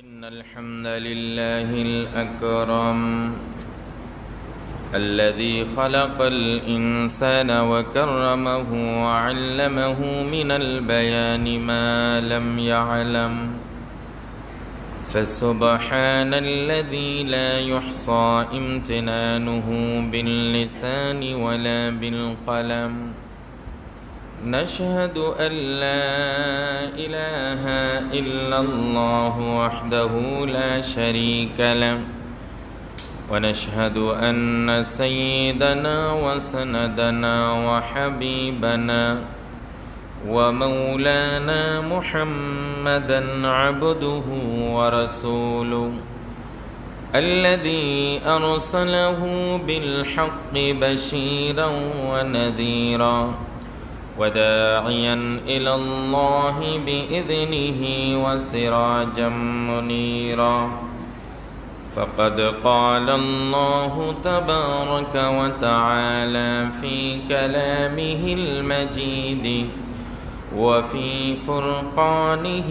إن الحمد لله الأكرم الذي خلق الإنسان وكرمه وعلمه من البيان ما لم يعلم فسبحان الذي لا يحصى امتنانه باللسان ولا بالقلم نشهد أن لا إله إلا الله وحده لا شريك له ونشهد أن سيدنا وسندنا وحبيبنا ومولانا محمدا عبده ورسوله الذي أرسله بالحق بشيرا ونذيرا وداعيا إلى الله بإذنه وسراجا منيرا فقد قال الله تبارك وتعالى في كلامه المجيد وفي فرقانه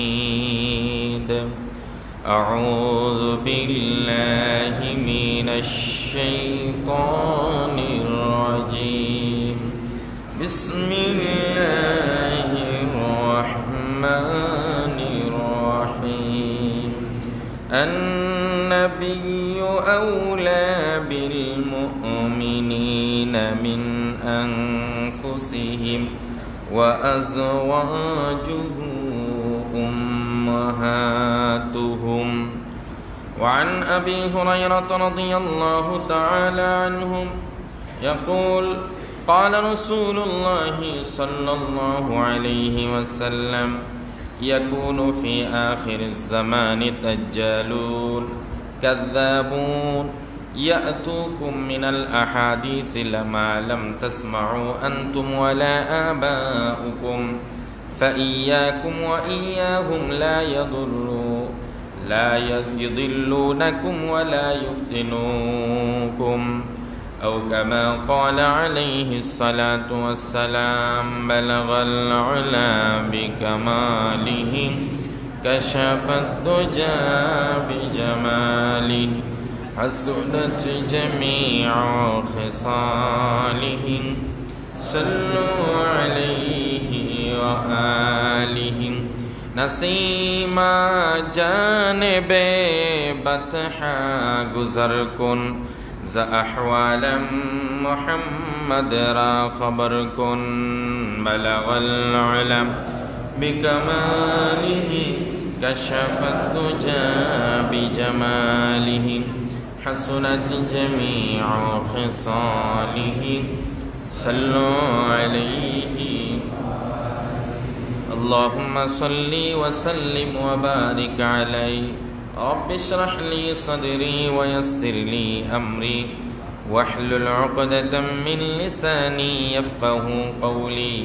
الحميد أعوذ بالله من الشيطان الرجيم بسم الله الرحمن الرحيم النبي أولى بالمؤمنين من أنفسهم وأزواجه أمهاتهم وعن أبي هريرة رضي الله تعالى عنه يقول قال رسول الله صلى الله عليه وسلم يكون في آخر الزمان دجالون كذابون يأتوكم من الأحاديث لما لم تسمعوا أنتم ولا آباؤكم فإياكم وإياهم لا يضلونكم ولا يفتنوكم أو كما قال عليه الصلاة والسلام بلغ العلا بكماله كشف الدجى بجماله حسنت جميع خصاله صلوا عليه وآله نسیما جانب بطحا گزر کن ز احوال محمد را خبر کن بلغ العلم بکماله کشف الدجى بجماله حسنت جميع خصاله صلوا عليه اللهم صل وسلم وبارك عليه رب اشرح لي صدري ويسر لي أمري واحلل عقدة من لساني يفقه قولي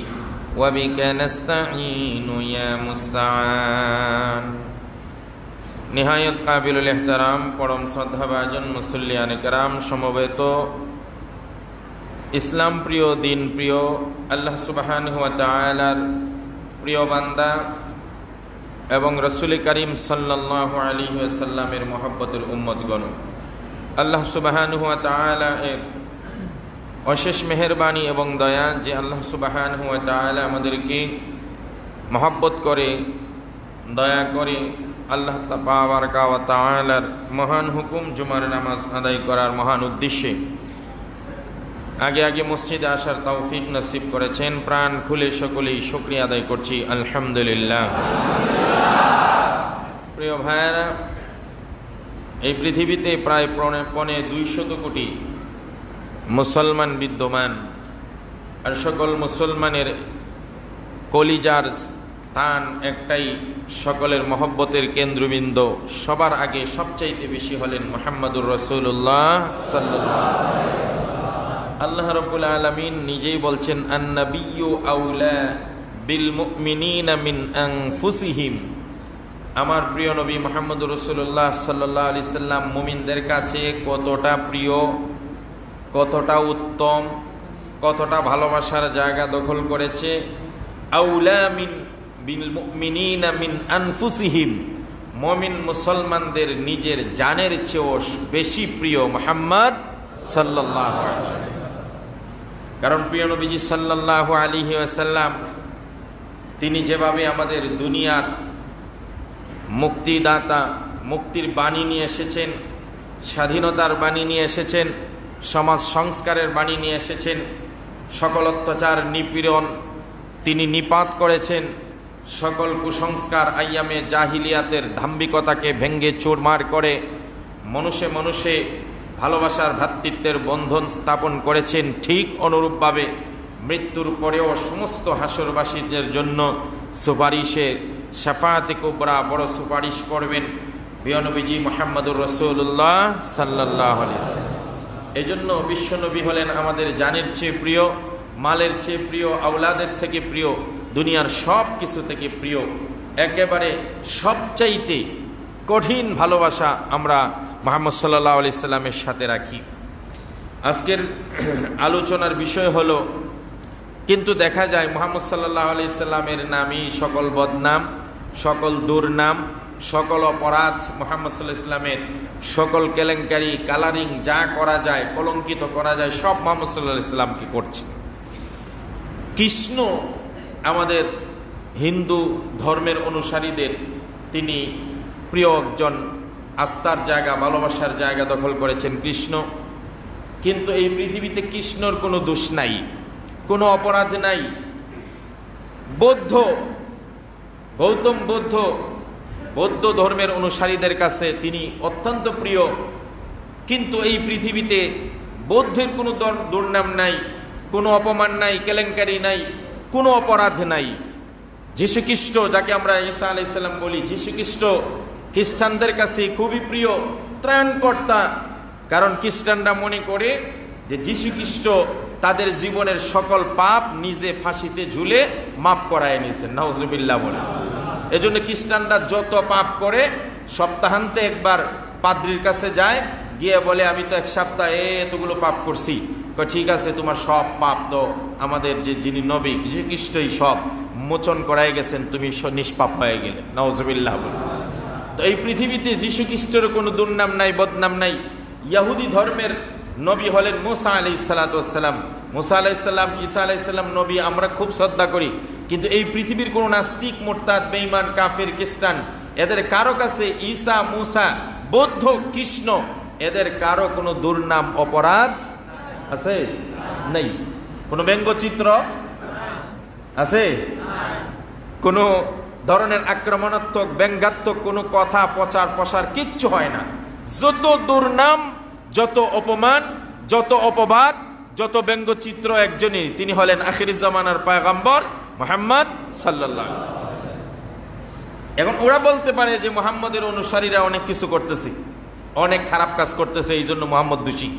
وبك نستعين يا مستعان نهاية قابل الاحترام পরম শ্রদ্ধাভাজন মুসল্লিয়ান کرام সমবেত ইসলাম প্রিয় দিন প্রিয় আল্লাহ সুবহানাহু ওয়া তাআলার প্রিয় বান্দা এবং রাসূল করিম সাল্লাল্লাহু আলাইহি ওয়াসাল্লামের মহব্বতের উম্মতগণ আল্লাহ সুবহানাহু ওয়া তাআলা এর অশেষ মেহেরবানি এবং দয়া যে আল্লাহ সুবহানাহু ওয়া তাআলা আমাদেরকে মহব্বত করে দয়া করে আল্লাহ তাবারাকা ওয়া তাআলার মহান হুকুম জুমার নামাজ আদায় করার মহান উদ্দেশ্যে আগে আগে মসজিদে আসার তৌফিক নসিব করেছেন প্রাণ খুলে সকলেই শুকরিয়া আদায় করছি আলহামদুলিল্লাহ। প্রিয় ভাইয়েরা, এই পৃথিবীতে প্রায় 200 কোটি মুসলমান বিদ্যমান আর সকল মুসলমানের কলিজার স্থান একটাই, সকলের মহব্বতের কেন্দ্রবিন্দু সবার আগে সবচাইতে বেশি হলেন মুহাম্মদুর রাসূলুল্লাহ সাল্লাল্লাহু আলাইহি ওয়াসাল্লাম। আল্লাহ রাব্বুল আলামিন নিজেই বলছেন আন-নাবিয়্যু আউলা বিল মুমিনিনা মিন আনফুসিহিম, আমার প্রিয় নবী মুহাম্মদুর রাসূলুল্লাহ সাল্লাল্লাহু আলাইহি সাল্লাম মুমিনদের কাছে কতটা প্রিয়, কতটা উত্তম, কতটা ভালোবাসার জায়গা দখল করেছে। আউলা মিন বিল মুমিনিনা মিন আনফুসিহিম, মুমিন মুসলমানদের নিজের জানের চেয়েও বেশি প্রিয় মুহাম্মদ সাল্লাল্লাহু আলাইহি ওয়াসাল্লাম। কারণ প্রিয় নবীজি সাল্লাল্লাহু আলাইহি ওয়াসাল্লাম তিনি যেভাবে আমাদের দুনিয়ার মুক্তিদাতা, মুক্তির বাণী নিয়ে এসেছেন, স্বাধীনতার বাণী নিয়ে এসেছেন, সমাজ সংস্কারের বাণী নিয়ে এসেছেন, সকল অত্যাচার নিপীড়ন তিনি নিপাত করেছেন, সকল কুসংস্কার আইয়ামে জাহিলিয়াতের ধাম্বিকতাকে ভেঙ্গে চুরমার করে মানুষে মানুষে ভালোবাসার ভ্রাতৃত্বের বন্ধন স্থাপন করেছেন। ঠিক অনুরূপভাবে মৃত্যুর পরেও সমস্ত হাসরবাসীদের জন্য সুপারিশে শাফাআতে কুবরা বড় সুপারিশ করবেন প্রিয় নবীজি মুহাম্মদুর রাসূলুল্লাহ সাল্লাল্লাহু আলাইহি ওয়াসাল্লাম। এই জন্য বিশ্বনবী হলেন আমাদের জানের চেয়ে প্রিয়, মালের চেয়ে প্রিয়, আওলাদের থেকে প্রিয়, দুনিয়ার সব কিছু থেকে প্রিয়। একেবারে সবচাইতে কঠিন ভালোবাসা আমরা মুহাম্মদ সাল্লাল্লাহু আলাইহি সাল্লামের সাথে রাখি। আজকের আলোচনার বিষয় হলো, কিন্তু দেখা যায় মুহাম্মদ সাল্লাল্লাহু আলাইহি সাল্লামের নামই সকল বদনাম, সকল দুর্নাম, সকল অপরাধ, মুহাম্মদ সাল্লাল্লাহু আলাইহি সাল্লামের সকল কেলেঙ্কারি, কালারিং যা করা যায়, কলঙ্কিত করা যায়, সব মুহাম্মদ সাল্লাল্লাহু আলাইহি সাল্লামকে করছে। কৃষ্ণ আমাদের হিন্দু ধর্মের অনুসারীদের তিনি প্রিয় একজন আস্থার জায়গা, ভালোবাসার জায়গা দখল করেছেন কৃষ্ণ। কিন্তু এই পৃথিবীতে কৃষ্ণর কোনো দোষ নাই, কোনো অপরাধ নাই। গৌতম বৌদ্ধ ধর্মের অনুসারীদের কাছে তিনি অত্যন্ত প্রিয়, কিন্তু এই পৃথিবীতে বৌদ্ধের কোনো দুর্নাম নাই, কোনো অপমান নাই, কেলেঙ্কারি নাই, কোনো অপরাধ নাই। যীশুখ্রিস্ট, যাকে আমরা ঈসা আলাইহিস সালাম বলি, যীশুখ্রিস্ট খ্রিস্টানদের কাছে খুবই প্রিয়, ত্রাণকর্তা। কারণ খ্রিস্টানরা মনে করে যে যীশুখ্রিস্ট তাদের জীবনের সকল পাপ নিজে ফাঁসিতে ঝুলে মাফ করায় নিয়েছেন, নাউজুবিল্লাহ বলে। এজন্য খ্রিস্টানরা যত পাপ করে সপ্তাহান্তে একবার পাদ্রির কাছে যায়, গিয়ে বলে আমি তো এক সপ্তাহে এতগুলো পাপ করছি। ঠিক আছে, তোমার সব পাপ তো আমাদের যিনি নবী যীশুখ্রিস্টই সব মোচন করাই গেছেন, তুমি নিষ্পাপ হয়ে গেলে, নাউজুবিল্লাহ বলে। তো এই পৃথিবীতে যীশুখ্রিস্টের কোনো দুর্নাম নাই, বদনাম নাই। ইহুদি ধর্মের নবী হলেন মুসা আলাইহিস সালাতু ওয়াস সালাম। মুসা আলাইহিস সালাম, ঈসা আলাইহিস সালাম নবী আমরা খুব শ্রদ্ধা করি, কিন্তু এই পৃথিবীর কোনো নাস্তিক, মুরতাদ, বেঈমান, কাফির, খ্রিস্টান এদের কারো কাছে ঈসা, মুসা, বৌদ্ধ, কৃষ্ণ এদের কারো কোনো দুর্নাম, অপরাধ আছে? নেই। কোনো ব্যঙ্গচিত্র আছে? কোনো ধরনের আক্রমণাত্মক, ব্যঙ্গাত্মক কোনো কথা, প্রচার প্রসার কিচ্ছু হয় না। যত দুর্নাম, যত অপমান, যত অপবাদ, যত ব্যঙ্গচিত্র একজনই, তিনি হলেন আখির জামানার পয়গম্বর মুহাম্মদ সাল্লাল্লাহু আলাইহি ওয়াসাল্লাম। এখন ওরা বলতে পারে যে মুহাম্মদের অনুসারীরা অনেক কিছু করতেছে, অনেক খারাপ কাজ করতেছে, এই জন্য মুহাম্মদ দোষী।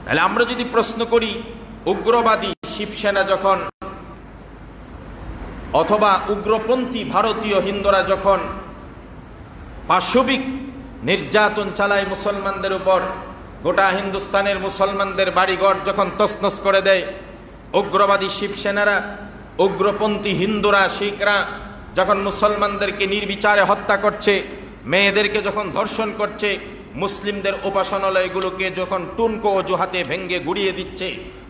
তাহলে আমরা যদি প্রশ্ন করি, উগ্রবাদী শিবসেনা যখন অথবা উগ্রপন্থী ভারতীয় হিন্দুরা যখন পাশবিক নির্যাতন চালায় মুসলমানদের উপর, গোটা হিন্দুস্তানের মুসলমানদের বাড়িঘর যখন তছনছ করে দেয়, উগ্রবাদী শিবসেনারা, উগ্রপন্থী হিন্দুরা, শিখরা যখন মুসলমানদেরকে নির্বিচারে হত্যা করছে, মেয়েদেরকে যখন ধর্ষণ করছে, মুসলিমদের উপাসনালয়গুলোকে যখন টুনকো অজুহাতে ভেঙ্গে গুড়িয়ে দিচ্ছে,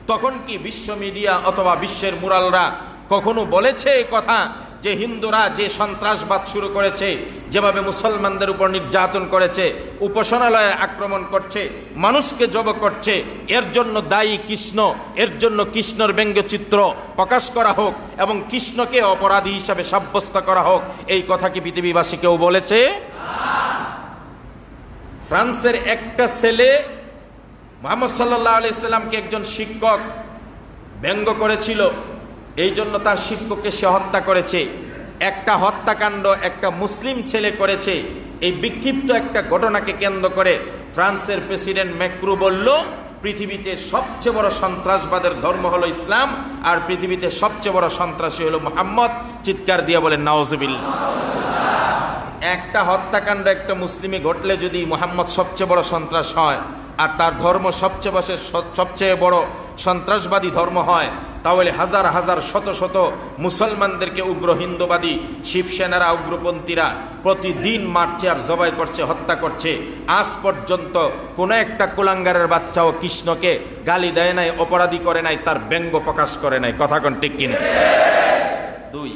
তখন কি বিশ্ব মিডিয়া অথবা বিশ্বের মুরালরা কখনো বলেছে কথা যে হিন্দুরা যে সন্ত্রাসবাদ শুরু করেছে, যেভাবে মুসলমানদের উপর নির্যাতন করেছে, উপাসনালয়ে আক্রমণ করছে, মানুষকে জব করছে, এর জন্য দায়ী কৃষ্ণ, এর জন্য কৃষ্ণর ব্যঙ্গচিত্র প্রকাশ করা হোক এবং কৃষ্ণকে অপরাধী হিসাবে সাব্যস্ত করা হোক, এই কথা কি পৃথিবীবাসী কেউ বলেছে? ফ্রান্সের একটা ছেলে মুহাম্মদ সাল্লাল্লাহু আলাইহি সাল্লামকে একজন শিক্ষক ব্যঙ্গ করেছিল, এই জন্য তার শিক্ষককে সে হত্যা করেছে। একটা হত্যাকাণ্ড একটা মুসলিম ছেলে করেছে। এই বিক্ষিপ্ত একটা ঘটনাকে কেন্দ্র করে ফ্রান্সের প্রেসিডেন্ট ম্যাক্রো বলল, পৃথিবীতে সবচেয়ে বড় সন্ত্রাসবাদের ধর্ম হলো ইসলাম, আর পৃথিবীতে সবচেয়ে বড় সন্ত্রাসী হলো মুহাম্মদ। চিৎকার দিয়ে বলেন নাউজুবিল্লাহ। একটা হত্যাকাণ্ড একটা মুসলিমে ঘটলে যদি মুহাম্মদ সবচেয়ে বড় সন্ত্রাস হয়, আর তার ধর্ম সবচেয়ে বড় সন্ত্রাসবাদী ধর্ম হয়, তাহলে হাজার হাজার শত শত মুসলমানদেরকে উগ্র হিন্দুবাদী শিবসেনারা উগ্রপন্থীরা প্রতিদিন মারছে আর জবাই করছে, হত্যা করছে। আজ পর্যন্ত কোনো একটা কুলাঙ্গারের বাচ্চাও কৃষ্ণকে গালি দেয় নাই, অপরাধী করে নাই, তার ব্যঙ্গ প্রকাশ করে নাই। কথা কোন ঠিক কিনা? 2,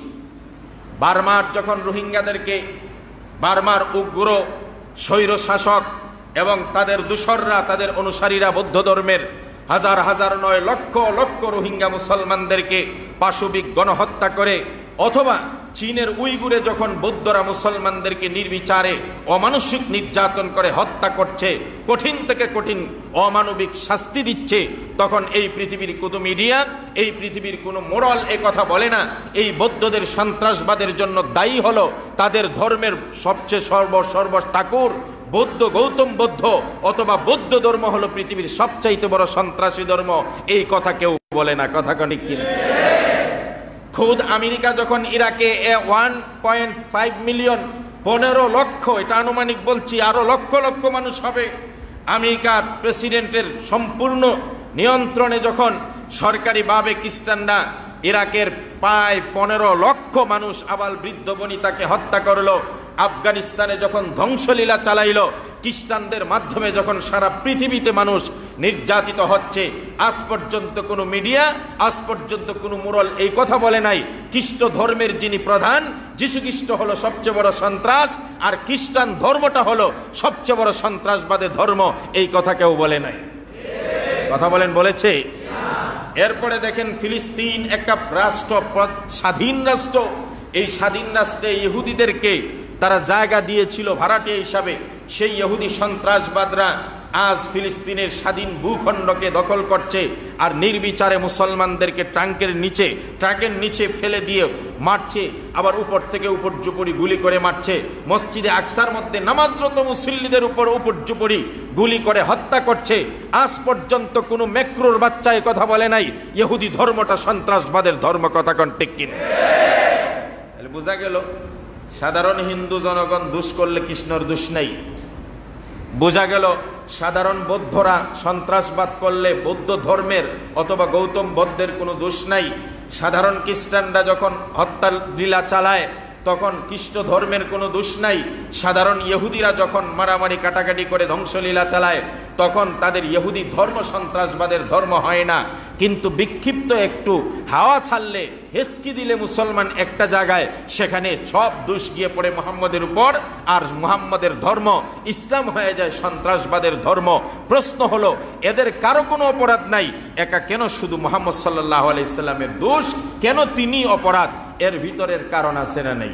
বার্মার যখন রোহিঙ্গাদেরকে বার্মার উগ্র স্বৈর শাসক এবং তাদের দূষররা, তাদের অনুসারীরা বৌদ্ধ ধর্মের হাজার হাজার নয় লক্ষ লক্ষ রোহিঙ্গা মুসলমানদেরকে পাশবিক গণহত্যা করে, অথবা চীনের উইগুরে যখন বৌদ্ধরা মুসলমানদেরকে নির্বিচারে অমানসিক নির্যাতন করে হত্যা করছে, কঠিন থেকে কঠিন অমানবিক শাস্তি দিচ্ছে, তখন এই পৃথিবীর কোনো মিডিয়া, এই পৃথিবীর কোনো মোরাল এ কথা বলে না এই বৌদ্ধদের সন্ত্রাসবাদের জন্য দায়ী হলো তাদের ধর্মের সবচেয়ে সর্ব ঠাকুর বৌদ্ধ, গৌতম বৌদ্ধ, অথবা বৌদ্ধ ধর্ম হলো পৃথিবীর সবচাইতে বড় সন্ত্রাসী ধর্ম। এই কথা কেউ বলে না। কথা ঠিক কিনা? খুদ আমেরিকা যখন ইরাকে 1.5 মিলিয়ন, 15 লক্ষ, এটা আনুমানিক বলছি, আরো লক্ষ লক্ষ মানুষ হবে, আমেরিকার প্রেসিডেন্টের সম্পূর্ণ নিয়ন্ত্রণে যখন সরকারিভাবে খ্রিস্টানরা ইরাকের প্রায় 15 লক্ষ মানুষ আবাল বৃদ্ধ বনিতাকে হত্যা করলো, আফগানিস্তানে যখন ধ্বংসলীলা চালাইল, খ্রিস্টানদের মাধ্যমে যখন সারা পৃথিবীতে মানুষ নির্যাতিত হচ্ছে, আজ পর্যন্ত কোনো মিডিয়া, আজ পর্যন্ত কোনো মোরাল এই কথা বলে নাই খ্রিস্ট ধর্মের যিনি প্রধান যীশু খ্রিস্ট হলো সবচেয়ে বড় সন্ত্রাস, আর খ্রিস্টান ধর্মটা হলো সবচেয়ে বড় সন্ত্রাসবাদের ধর্ম। এই কথা কেউ বলে নাই। কথা বলেন, বলেছে? এরপরে দেখেন ফিলিস্তিন একটা রাষ্ট্র, স্বাধীন রাষ্ট্র। এই স্বাধীন রাষ্ট্রে ইহুদিদেরকে তারা জায়গা দিয়েছিল ভাড়াটিয়া হিসাবে। সেই ইহুদি সন্ত্রাসবাদরা আজ ফিলিস্তিনের স্বাধীন ভূখণ্ডকে দখল করছে আর নির্বিচারে মুসলমানদেরকে ট্রাকের নিচে ফেলে দিয়ে মারছে, আবার উপর থেকে উপর্যুপরি গুলি করে মারছে। মসজিদে আকসার মধ্যে নামাজরত মুসল্লিদের উপর উপর্যুপরি গুলি করে হত্যা করছে। আজ পর্যন্ত কোনো মেক্রোর বাচ্চা এ কথা বলে নাই ইহুদি ধর্মটা সন্ত্রাসবাদের ধর্ম। কথা কোন ঠিক কিনা? তাহলে বোঝা গেল সাধারণ হিন্দু জনগণ দোষ করলে কৃষ্ণর দোষ নাই। বোঝা গেল সাধারণ বৌদ্ধরা সন্ত্রাসবাদ করলে বৌদ্ধ ধর্মের অথবা গৌতম বৌদ্ধের কোনো দোষ নাই। সাধারণ খ্রিস্টানরা যখন হত্যার লীলা চালায় তখন খ্রিস্ট ধর্মের কোনো দোষ নাই। সাধারণ ইহুদিরা যখন মারামারি কাটাকাটি করে ধ্বংসলীলা চালায় তখন তাদের ইহুদি ধর্ম সন্ত্রাসবাদের ধর্ম হয় না। কিন্তু বিক্ষিপ্ত একটু হাওয়া ছাড়লে, হেসকি দিলে মুসলমান একটা জায়গায়, সেখানে সব দোষ গিয়ে পড়ে মুহাম্মদের উপর, আর মুহাম্মদের ধর্ম ইসলাম হয়ে যায় সন্ত্রাসবাদের ধর্ম। প্রশ্ন হলো এদের কারো কোনো অপরাধ নাই, একা কেন শুধু মুহাম্মদ সাল্লাল্লাহু আলাইহি সাল্লামের দোষ? কেন তিনি অপরাধ? এর ভিতরের কারণ আছে না নাই?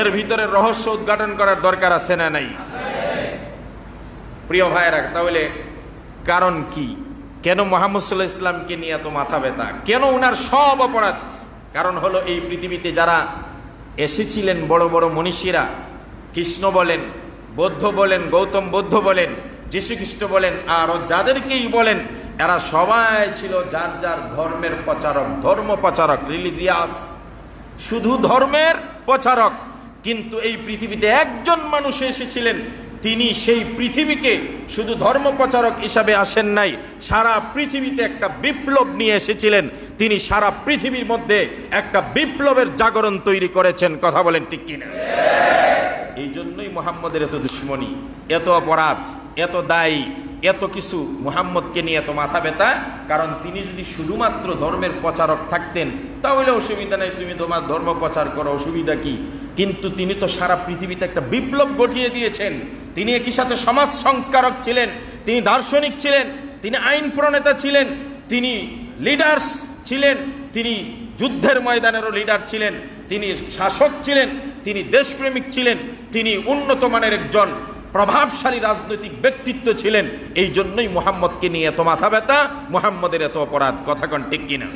এর ভিতরের রহস্য উদ্ঘাটন করার দরকার আছে না নাই? প্রিয় ভাইয়েরা, তাহলে কারণ কি? কেন মুহাম্মদ সাল্লাল্লাহু আলাইহি ইসলামকে নিয়ে এত মাথা ব্যথা? কেন উনার সব অপরাধ? কারণ হলো এই পৃথিবীতে যারা এসেছিলেন বড় বড় মনীষীরা, কৃষ্ণ বলেন, বৌদ্ধ বলেন, গৌতম বৌদ্ধ বলেন, যীশু খ্রিস্ট বলেন, আর যাদেরকেই বলেন, এরা সবাই ছিল যার যার ধর্মের প্রচারক, ধর্ম প্রচারক, রিলিজিয়াস, শুধু ধর্মের প্রচারক। কিন্তু এই পৃথিবীতে একজন মানুষ এসেছিলেন, তিনি সেই পৃথিবীকে শুধু ধর্ম প্রচারক হিসাবে আসেন নাই, সারা পৃথিবীতে একটা বিপ্লব নিয়ে এসেছিলেন। তিনি সারা পৃথিবীর মধ্যে একটা বিপ্লবের জাগরণ তৈরি করেছেন। কথা বলেন ঠিক কিনা? এই জন্যই মুহাম্মদের এত দুশ্মনী, এত অপরাধ, এত দায়ী, এত কিছু মুহাম্মদকে নিয়ে এত মাথা ব্যথা। কারণ তিনি যদি শুধুমাত্র ধর্মের প্রচারক থাকতেন তাহলে অসুবিধা নেই, তুমি তোমার ধর্ম প্রচার করো, অসুবিধা কি? কিন্তু তিনি তো সারা পৃথিবীতে একটা বিপ্লব ঘটিয়ে দিয়েছেন। তিনি একই সাথে সমাজ সংস্কারক ছিলেন, তিনি দার্শনিক ছিলেন, তিনি আইন প্রণেতা ছিলেন, তিনি লিডার্স ছিলেন, তিনি যুদ্ধের ময়দানেরও লিডার ছিলেন, তিনি শাসক ছিলেন, তিনি দেশপ্রেমিক ছিলেন, তিনি উন্নত মানের একজন প্রভাবশালী রাজনৈতিক ব্যক্তিত্ব ছিলেন। এই জন্যই মুহাম্মদকে নিয়ে এত মাথা ব্যথা, মুহাম্মদের এত অপরাধ। কথা কোন ঠিক কিনা?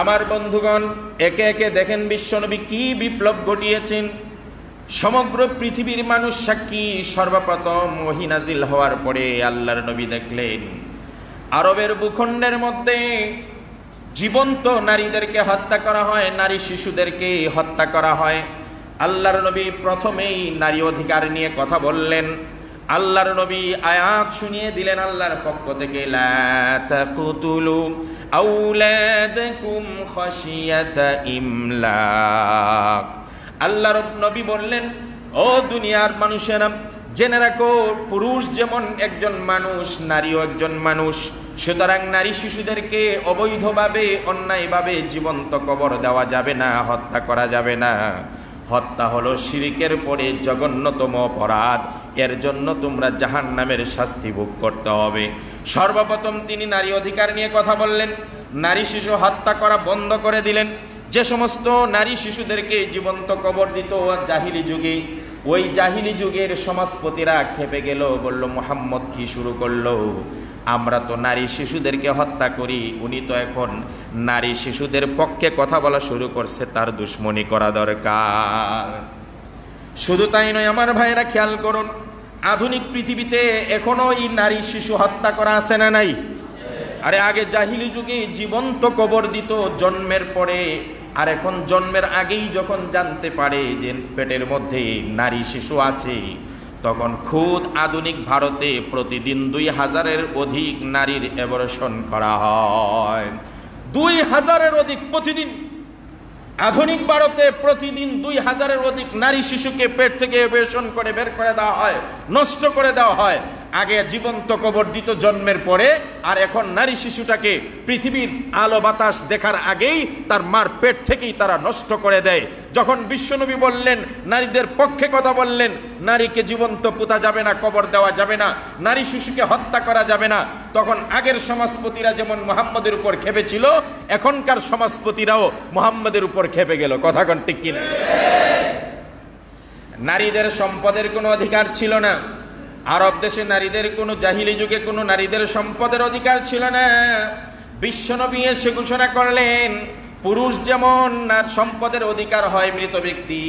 আমার বন্ধুগণ, একে একে দেখেন বিশ্বনবী কি বিপ্লব ঘটিয়েছেন। সমগ্র পৃথিবীর মানুষ সাক্ষী, সর্বপ্রথম ওহী নাজিল হওয়ার পরে আল্লাহর নবী দেখলেন আরবের ভূখণ্ডের মধ্যে জীবন্ত নারীদেরকে হত্যা করা হয়, নারী শিশুদেরকে হত্যা করা হয়। আল্লাহর নবী প্রথমেই নারী অধিকার নিয়ে কথা বললেন। আল্লাহর নবী আয়াত শুনিয়ে দিলেন আল্লাহর পক্ষ থেকে, লা তাকতুলু আওলাদাকুম খাশিয়াতা ইমলাক। আল্লাহর নবী বললেন, ও দুনিয়ার মানুষেরা, জেনে রাখো, পুরুষ যেমন একজন মানুষ, নারীও একজন মানুষ। সুতরাং নারী শিশুদেরকে অবৈধভাবে, অন্যায়ভাবে জীবন্ত কবর দেওয়া যাবে না, হত্যা করা যাবে না। হত্যা হলো শিরকের পরে জঘন্যতম অপরাধ। এর জন্য তোমরা জাহান্নামের শাস্তি ভোগ করতে হবে। সর্বপ্রথম তিনি নারী অধিকার নিয়ে কথা বললেন, নারী শিশু হত্যা করা বন্ধ করে দিলেন। যে সমস্ত নারী শিশুদেরকে জীবন্ত কবর দিত জাহিলি যুগে, ওই জাহিলি যুগের সমাজপতিরা খেপে গেল, বলল, মুহাম্মদ কি শুরু করলো? আমরা তো নারী শিশুদেরকে হত্যা করি, উনি তো এখন নারী শিশুদের পক্ষে কথা বলা শুরু করছে, তার দুশ্মনী করা দরকার। শুধু তাই নয় আমার ভাইয়েরা, খেয়াল করুন, আধুনিক পৃথিবীতে এখনো এই নারী শিশু হত্যা করা আছে না নাই? আরে আগে জাহিলি যুগে জীবন্ত কবর দিত জন্মের পরে, আর এখন জন্মের আগেই যখন জানতে পারে যে পেটের মধ্যে নারী শিশু আছে, তখন খুদ আধুনিক ভারতে প্রতিদিন 2000-এর অধিক নারীর অ্যাবর্শন করা হয়। 2000-এর অধিক প্রতিদিন। আধুনিক ভারতে প্রতিদিন 2000-এর অধিক নারী শিশুকে পেট থেকে অ্যাবর্শন করে বের করে দেওয়া হয়, নষ্ট করে দেওয়া হয়। আগে জীবন্ত কবর দিত জন্মের পরে, আর এখন নারী শিশুটাকে পৃথিবীর আলো বাতাস দেখার আগেই তার মার পেট থেকেই তারা নষ্ট করে দেয়। যখন বিশ্বনবী বললেন, নারীদের পক্ষে কথা বললেন, নারীকে জীবন্ত পোতা যাবে না, কবর দেওয়া যাবে না, নারী শিশুকে হত্যা করা যাবে না, তখন আগের সমাজপতিরা যেমন মুহাম্মদের উপর খেপেছিল, এখনকার সমাজপতিরাও মুহাম্মদের উপর খেপে গেল। কথা কোন ঠিক কিনা? নারীদের সম্পদের কোনো অধিকার ছিল না। আরব দেশে নারীদের কোনো, জাহিলি যুগে কোনো নারীদের সম্পদের অধিকার ছিল না। বিশ্বনবী এসে ঘোষণা করলেন, পুরুষ যেমন সম্পদের অধিকার হয় মৃত ব্যক্তি,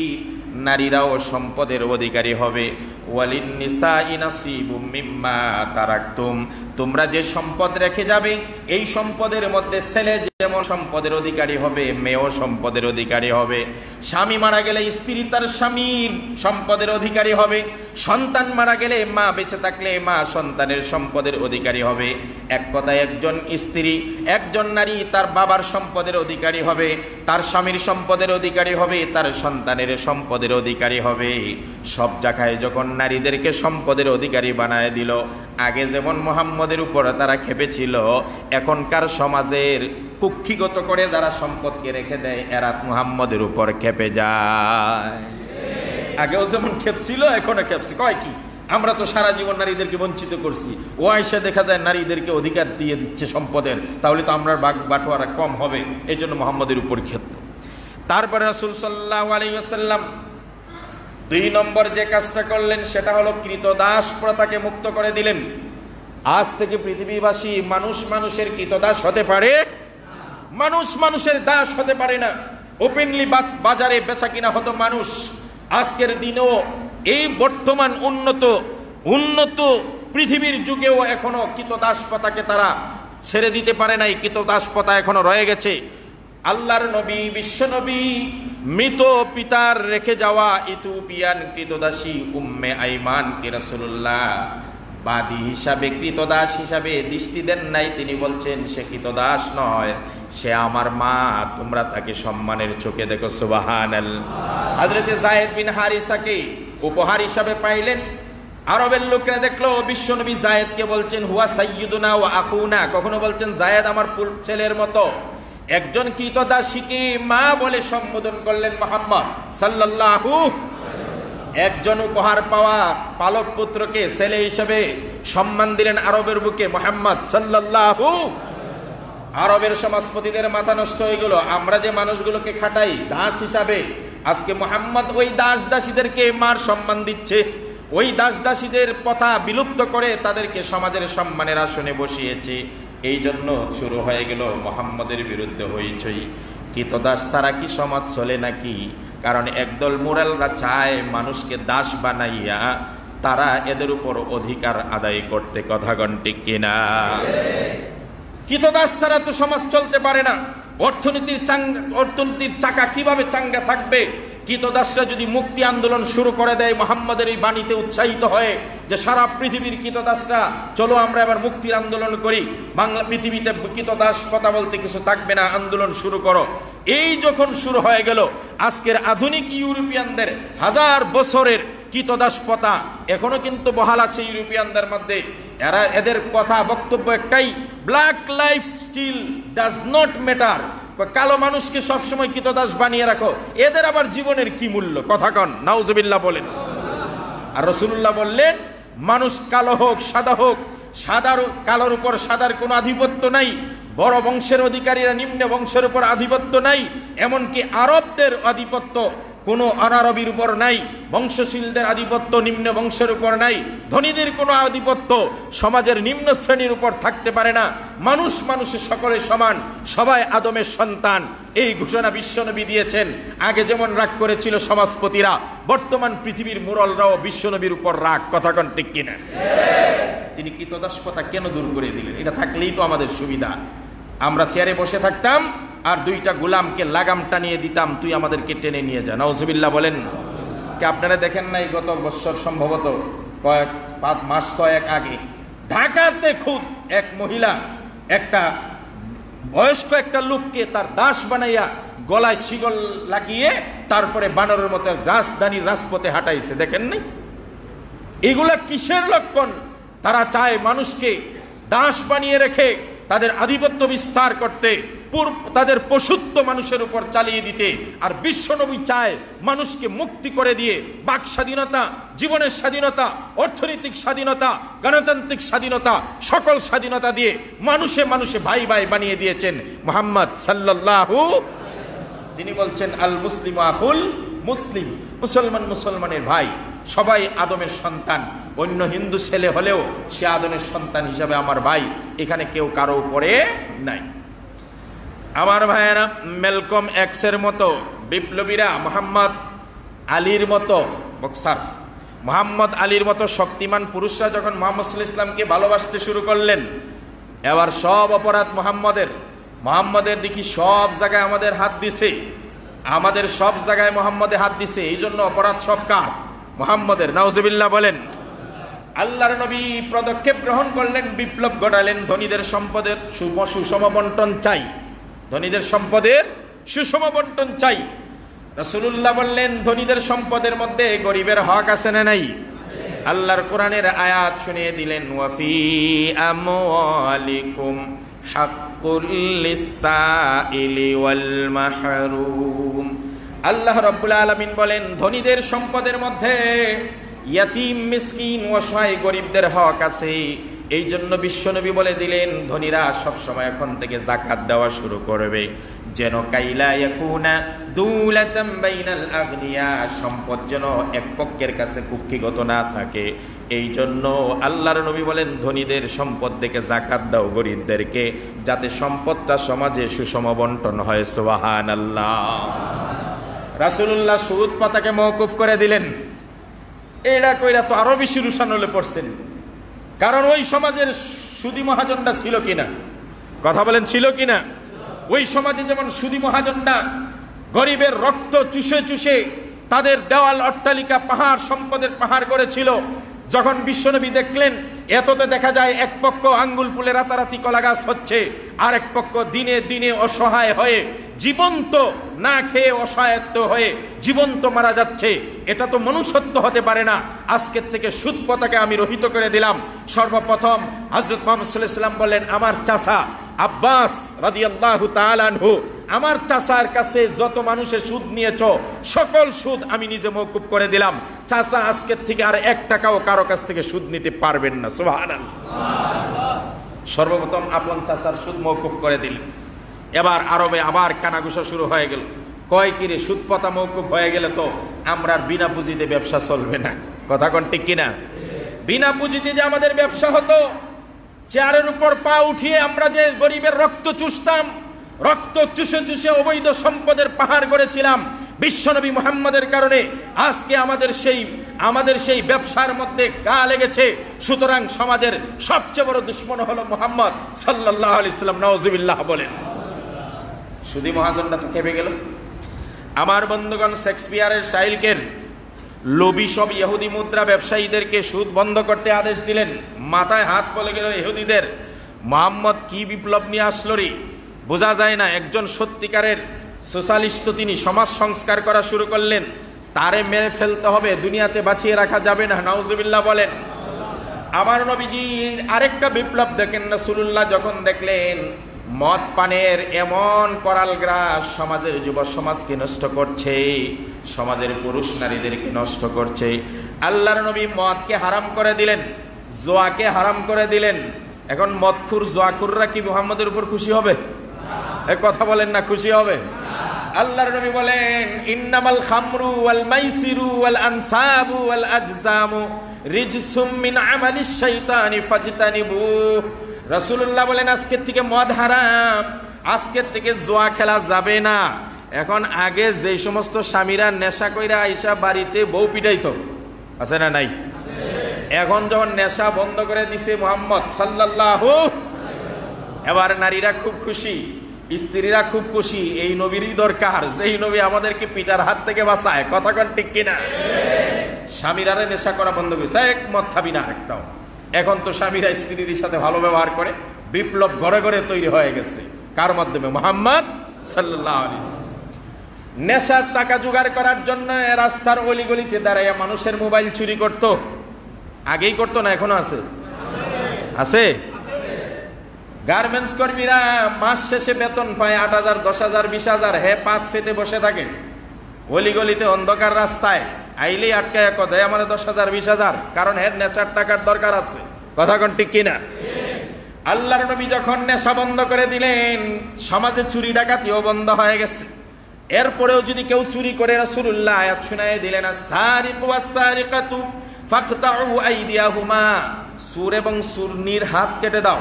নারীরাও সম্পদের অধিকারী হবে। ওয়ালিন নিসাই নাসিবুম মিম্মা তারাকতুম, তোমরা যে সম্পদ রেখে যাবে, এই সম্পদের মধ্যে ছেলে যেমন সম্পদের অধিকারী হবে, মেয়েও সম্পদের অধিকারী হবে। স্বামী মারা গেলে স্ত্রী তার স্বামীর সম্পদের অধিকারী হবে। সন্তান মারা গেলে মা বেঁচে থাকলে মা সন্তানের সম্পদের অধিকারী হবে। এক কথায় একজন স্ত্রী, একজন নারী তার বাবার সম্পদের অধিকারী হবে, তার স্বামীর সম্পদের অধিকারী হবে, তার সন্তানের সম্পদের অধিকারী হবে। সব জায়গায় যখন নারীদেরকে সম্পদের অধিকারী বানায় দিল, আগে যেমন মুহাম্মদের উপর তারা খেপেছিল, এখনকার সমাজের কুক্ষিগত করে যারা সম্পদকে রেখে দেয়, এরা মুহাম্মদের উপর খেপে যায়। আগেও যেমন খেপছিল, এখনো খেপছে। কয় কি, আমরা তো সারা জীবন নারীদেরকে বঞ্চিত করছি, ও আয়সা দেখা যায় নারীদেরকে অধিকার দিয়ে দিচ্ছে সম্পদের, তাহলে তো আমরা বাটোয়ারা কম হবে, এই জন্য মুহাম্মদের উপর খেপল। তারপরে রাসূল সাল্লাল্লাহু আলাইহি ওয়াসাল্লাম 2 নম্বর যে কাজটা করলেন, সেটা হলো কৃতদাস প্রথাকে মুক্ত করে দিলেন। আজ থেকে পৃথিবীবাসী মানুষ মানুষের কৃতদাস হতে পারে, মানুষ মানুষের দাস হতে পারে না। ওপেনলি বাজারে বেচা কিনা হতো মানুষ। আজকের দিনেও এই বর্তমান উন্নত পৃথিবীর যুগেও এখনো কৃতদাস প্রথাকে তারা ছেড়ে দিতে পারে নাই। কৃতদাস প্রথা এখনো রয়ে গেছে। আল্লাহর নবী, বিশ্বনবী মৃত পিতার রেখে যাওয়া ইথিওপিয়ান কৃতদাসী উম্মে আইমানকে রাসূলুল্লাহ বাদী হিসাবে, কৃতদাস হিসাবে দৃষ্টি দেন নাই। তিনি বলছেন, সে কৃতদাস নয়, সে আমার মা, তোমরা তাকে সম্মানের চোখে দেখো। সুবহানাল্লাহ। হযরতে যায়েদ বিন হারিসাকে উপহার হিসাবে পাইলেন। আরবের লোকেরা দেখলো বিশ্বনবী যায়েদকে বলছেন, হুয়া সাইয়্যিদুনা ওয়া আখুনা, কখনো বলছেন যায়েদ আমার ছেলের মতো। একজন কৃতদাসীকে মা বলে সম্বোধন করলেন মুহাম্মদ সাল্লাল্লাহু। একজন উপহার পাওয়া পালক পুত্রকে ছেলে হিসেবে সম্মান দিলেন আরবের বুকে মুহাম্মদ সাল্লাল্লাহু। আরবের সমাজপতিদের মাথা নষ্ট হয়ে গেল। আমরা যে মানুষগুলোকে খাটাই দাস হিসাবে, আজকে মুহাম্মদ ওই দাস দাসীদেরকে মার সম্মান দিচ্ছে। ওই দাস দাসীদের প্রথা বিলুপ্ত করে তাদেরকে সমাজের সম্মানের আসনে বসিয়েছে। এই জন্য শুরু হয়ে গেল মুহাম্মদের বিরুদ্ধে হইচই। কৃতদাস ছাড়া কি সমাজ চলে নাকি? কারণ একদল মোরালরা চায় মানুষকে দাস বানাইয়া তারা এদের উপর অধিকার আদায় করতে। কথা ঠিক কিনা? কৃতদাস ছাড়া তো সমাজ চলতে পারে না। অর্থনীতির চাকা কিভাবে চাঙ্গা থাকবে? কৃতদাসরা যদি মুক্তি আন্দোলন শুরু করে দেয় মুহাম্মদের এই বাণীতে উৎসাহিত হয়ে যে সারা পৃথিবীর কৃতদাসরা চলো আমরা এবার মুক্তির আন্দোলন করি, বাংলা পৃথিবীতে কৃতদাস কথা বলতে কিছু থাকবে না, আন্দোলন শুরু করো, এই যখন শুরু হয়ে গেল আজকের আধুনিক ইউরোপিয়ানদের হাজার বছরের কৃতদাস প্রথা এখনো কিন্তু বহাল আছে ইউরোপিয়ানদের মধ্যে। এদের কথা বক্তব্য একটাই, black life still does not matter, কালো মানুষকে সবসময় কৃতদাস বানিয়ে রাখো, এদের আবার জীবনের কি মূল্য? কথা কন নাউজুবিল্লাহ বলেন। আর রাসূলুল্লাহ বললেন মানুষ কালো হোক সাদা হোক, সাদার কালোর উপর সাদার কোনো আধিপত্য নাই, বড় বংশের অধিকারীরা নিম্ন বংশের উপর আধিপত্য নাই, এমনকি আরবদের আধিপত্য কোনো অনারবির উপর নাই, বংশশীলদের আধিপত্য নিম্ন বংশের উপর নাই, ধনীদের কোনো আধিপত্য সমাজের নিম্ন শ্রেণীর উপর থাকতে পারে না, মানুষ মানুষের সকলে সমান, সবাই আদমের সন্তান, এই ঘোষণা বিশ্বনবী দিয়েছেন। আগে যেমন রাগ করেছিল সমাজপতিরা, বর্তমান পৃথিবীর মুরলরাও বিশ্বনবীর উপর রাগ, কথা কন ঠিক কিনা? তিনি কৃতদাসতা কেন দূর করে দিলেন? এটা থাকলেই তো আমাদের সুবিধা, আমরা চেয়ারে বসে থাকতাম আর দুইটা গোলামকে লাগাম টানিয়ে দিতাম, তুই আমাদেরকে টেনে নিয়ে যা। নাউজুবিল্লাহ বলেন। কি আপনারা দেখেন নাই গত বছর সম্ভবত কয়েক 5 মাস 6 আগে ঢাকাতে খুব এক মহিলা একটা বয়স্ক একটা লোককে তার দাস বানাইয়া গলায় শিকল লাগিয়ে তারপরে বানরের মতো রাজধানীর রাজপথে হাঁটাইছে, দেখেন নাই? এগুলা কিসের লক্ষণ? তারা চায় মানুষকে দাস বানিয়ে রেখে তাদের আধিপত্য বিস্তার করতে, তাদের পশুত্ব মানুষের উপর চালিয়ে দিতে। আর বিশ্বনবী চায় মানুষকে মুক্তি করে দিয়ে বাক স্বাধীনতা, জীবনের স্বাধীনতা, অর্থনৈতিক স্বাধীনতা, গণতান্ত্রিক স্বাধীনতা, সকল স্বাধীনতা দিয়ে মানুষে মানুষে ভাই ভাই বানিয়ে দিয়েছেন মুহাম্মদ সাল্লাল্লাহু। তিনি বলছেন আল মুসলিম আখুল মুসলিম, মুসলমান মুসলমানের ভাই, সবাই আদমের সন্তান, অন্য হিন্দু ছেলে হলেও সে আদমের সন্তান হিসাবে আমার ভাই, এখানে কেউ কারো উপরে নাই। আমার ভাইয়েরা, ম্যালকম এক্সের মতো বিপ্লবীরা মোহাম্মদ আলীর মতো বক্সার, মোহাম্মদ আলীর মতো শক্তিমান পুরুষরা যখন মোহাম্মদ সাল্লাল্লাহু আলাইহি ওয়াসাল্লামকে ভালোবাসতে শুরু করলেন, এবার সব অপরাধ মোহাম্মদের দেখি সব জায়গায় আমাদের হাত দিছে, আমাদের সব জায়গায় মোহাম্মদে হাত দিছে, এই জন্য অপরাধ সব কার? মোহাম্মদের। নাউজুবিল্লাহ বলেন। আল্লাহর নবী পদক্ষেপ গ্রহণ করলেন, বিপ্লব ঘটালেন, ধনীদের সম্পদের সুষম বন্টন চাই, ধনীদের সম্পদের সুষম বন্টন চাই। রাসূলুল্লাহ বললেন ধনীদের সম্পদের মধ্যে গরিবের হক আছে না নাই? আল্লাহর কোরআনের আয়াত শুনিয়ে দিলেন, ওয়াফি আমওয়ালিকুম হাক্কুল লিসাইলি ওয়াল মাহরুম। আল্লাহ রাব্বুল আলামিন বলেন ধনীদের সম্পদের মধ্যে ইয়াতীম, মিসকিন, অসহায় গরিবদের হক আছে। এই জন্য বিশ্বনবী বলে দিলেন ধনীরা সবসময় এখন থেকে যাকাত দেওয়া শুরু করবে, যেন কাইলা ইয়াকুনা দুলাতাম বাইনাল আগনিয়া, সম্পদ যেন এক পক্ষের কাছে কুক্ষিগত না থাকে। এই জন্য আল্লাহর নবী বলেন ধনীদের সম্পদ থেকে যাকাত দাও গরিবদেরকে, যাতে সম্পদটা সমাজে সুষম বন্টন হয়। সুবহানাল্লাহ। রাসূলুল্লাহ সুদ পাতাকে মওকুফ করে দিলেন। এটা কইরা তো আরো বেশি রুশানলে পড়ছেন, কারণ ওই সমাজের সুদী মহাজনরা ছিল কিনা? কথা বলেন, ছিল কিনা? ওই সমাজে যেমন সুদী মহাজনরা গরিবের রক্ত চুষে চুষে তাদের দেওয়াল অট্টালিকা পাহাড়, সম্পদের পাহাড় করেছিল, যখন বিশ্বনবী দেখলেন এততে দেখা যায় এক পক্ষ আঙ্গুল ফুলে রাতারাতি কলা গাছ হচ্ছে, আর এক পক্ষ দিনে দিনে অসহায় হয়ে জীবন্ত না খেয়ে অসহায়ত্ব হয়ে জীবন্ত মারা যাচ্ছে, এটা তো মনুষ্যত্ব হতে পারে না। আজকের থেকে সুদ প্রথাকে আমি রহিত করে দিলাম। সর্বপ্রথম হযরত মুহাম্মদ সাল্লাল্লাহু আলাইহি ওয়াসাল্লাম বললেন আমার চাচা আব্বাস রাদিয়াল্লাহু তাআলা আনহু, আমার চাচার কাছে যত মানুষের সুদ নিয়েছ সকল সুদ আমি নিজে মওকুফ করে দিলাম। চাচা আজকের থেকে আর 1 টাকাও কারো কাছ থেকে সুদ নিতে পারবেন না। সুবহানাল্লাহ। সর্বপ্রথম আপন চাচার সুদ মওকুফ করে দিলেন। এবার আরবে আবার কানাঘুষা শুরু হয়ে গেল, কয় কিরে সুদ প্রথা মওকুফ হয়ে গেলে তো আমরা বিনা পুঁজিতে ব্যবসা চলবে না। কথা কোন ঠিক কিনা? বিনা পুঁজিতে যে আমাদের ব্যবসা হতো, চেয়ারের উপর পা উঠিয়ে আমরা যে গরিবের রক্ত চুষতাম, রক্ত চুষে চুষে অবৈধ সম্পদের পাহাড় গড়েছিলাম, বিশ্বনবী মুহাম্মদের কারণে আজকে আমাদের সেই ব্যবসার মধ্যে গা লেগেছে। সুতরাং সমাজের সবচেয়ে বড় দুশ্মন হলো মুহাম্মদ সাল্লাল্লাহু আলাইহি ওয়াসাল্লাম। নাউজুবিল্লাহ বলেন। সুদী মহাজনরা তো খেপে গেল। আমার বন্ধুগণ, শেক্সপিয়ারের শাইলকের লোভী সব ইহুদি মুদ্রা ব্যবসায়ীদেরকে সুদ বন্ধ করতে আদেশ দিলেন। মাথায় হাত পড়ে গেল ইহুদিদের। মোহাম্মদ কি বিপ্লব নিয়ে আসলো রে, বোঝা যায় না। একজন সত্যিকারের সোশ্যালিস্ট, তিনি সমাজ সংস্কার করা শুরু করলেন। তারে মেরে ফেলতে হবে, দুনিয়াতে বাঁচিয়ে রাখা যাবে না। নাউজুবিল্লাহ বলেন। আমার নবীজি আরেকটা বিপ্লব দেখেন। রাসূলুল্লাহ যখন দেখলেন মদ পানের এমন করাল গ্রাস সমাজের যুব সমাজকে নষ্ট করছে, সমাজের পুরুষ নারীদেরকে নষ্ট করছে, আল্লাহর নবী মদকে হারাম করে দিলেন, জোয়াকে হারাম করে দিলেন। এখন মদখুর জোয়াখুররা কি মুহাম্মদের উপর খুশি হবে? এ কথা বলেন না, খুশি হবে? আল্লাহর নবী বলেন, ইন্নামাল খামরু ওয়াল মাইসিরু ওয়াল আনসাবু ওয়াল আজজামু রিজসুম মিন আমালিশ শাইতানি ফাজতানিবু। রাসূলুল্লাহ বলেন, আজকের থেকে মদ হারাম, আজকের থেকে জুয়া খেলা যাবে না। এখন আগে যে সমস্ত স্বামীরা নেশা কইরা আইসা বাড়িতে বউ পিটাইতো, আছে না নাই? এখন যখন নেশা বন্ধ করে দিছে মুহাম্মদ সাল্লাল্লাহু, এবার নারীরা খুব খুশি, স্ত্রীরা খুব খুশি। এই নবীরই দরকার, যেই নবী আমাদেরকে পিটার হাত থেকে বাঁচায়। কথা কন ঠিক কিনা? স্বামীরা নেশা করা বন্ধ করেছে, এক মদ খাবি না একটাও। এখন তো স্বামীরা স্ত্রীদের সাথে ভালো ব্যবহার করে। বিপ্লব ঘরে ঘরে তৈরি হয়ে গেছে। কার মাধ্যমে? মুহাম্মদ সাল্লাল্লাহু আলাইহি ওয়াসাল্লাম। নেশার টাকা জোগাড় করার জন্য রাস্তার অলিগলিতে দাঁড়াইয়া মানুষের মোবাইল চুরি করত। আগেই করতো না, এখনো আছে? আছে। গার্মেন্টস কর্মীরা মাস শেষে বেতন পায় 8,000, 10,000, 20,000। হে পাত ফেতে বসে থাকে অলিগলিতে, অন্ধকার রাস্তায় আইলেই আটকায় দেয় আমাদের 10,000, 20,000, কারণ হের নেশার টাকার দরকার আছে। কথা কোন ঠিক কিনা? আল্লাহর নবী যখন নেশা বন্ধ করে দিলেন, সমাজে চুরি ডাকাতিও বন্ধ হয়ে গেছে। এরপরেও যদি কেউ চুরি করে, রাসূলুল্লাহ আয়াত শুনায়ে দিলেন, আস-সারিকু ওয়াস-সারিকাতু ফাকতাউ আইদিয়াহুমা, চোর এবং চুরনির হাত কেটে দাও।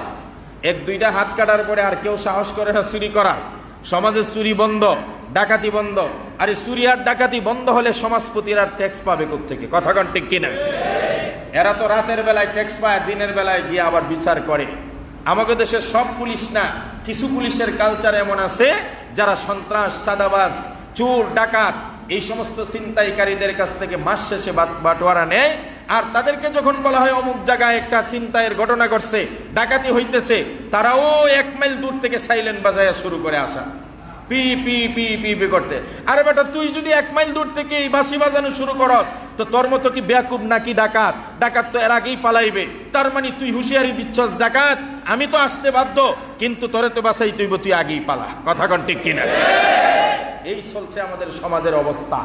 1-2টা হাত কাটার পরে আর কেউ সাহস করে না চুরি করা। সমাজে চুরি বন্ধ, ডাকাতি বন্ধ। আরে চুরি আর ডাকাতি বন্ধ হলে সমাজপতিরা ট্যাক্স পাবে কোত্থেকে? কথা কন ঠিক কিনা? এরা তো রাতের বেলায় ট্যাক্স পায়, দিনের বেলায় গিয়ে আবার বিচার করে। আমাদের দেশের সব পুলিশ না, কিছু পুলিশের কালচার এমন আছে যারা সন্ত্রাস, চাঁদাবাজ, চোর, ডাকাত, এই সমস্ত ছিনতাইকারীদের কাছ থেকে মাস শেষে বাটোয়ারা নেয়। আর তাদেরকে যখন বলা হয় অমুক জায়গায় একটা ছিনতাইয়ের ঘটনা ঘটছে, ডাকাতি হইতেছে, তারাও 1 মাইল দূর থেকে সাইলেন্ট বাজায়া শুরু করে আসা, P P P P P করতে। আরে বেটা, তুই যদি 1 মাইল দূর থেকে এই বাঁশি বাজানো শুরু করস, তো তোর মতো কি বেয়াকুব নাকি ডাকাত? ডাকাত তো এর আগেই পালাইবে। তার মানে তুই হুঁশিয়ারি দিচ্ছস, ডাকাত আমি তো আসতে বাধ্য, কিন্তু তোরে তো বাঁচাই তুইব, তুই আগেই পালা। কথা কন ঠিক কিনা? এই চলছে আমাদের সমাজের অবস্থা।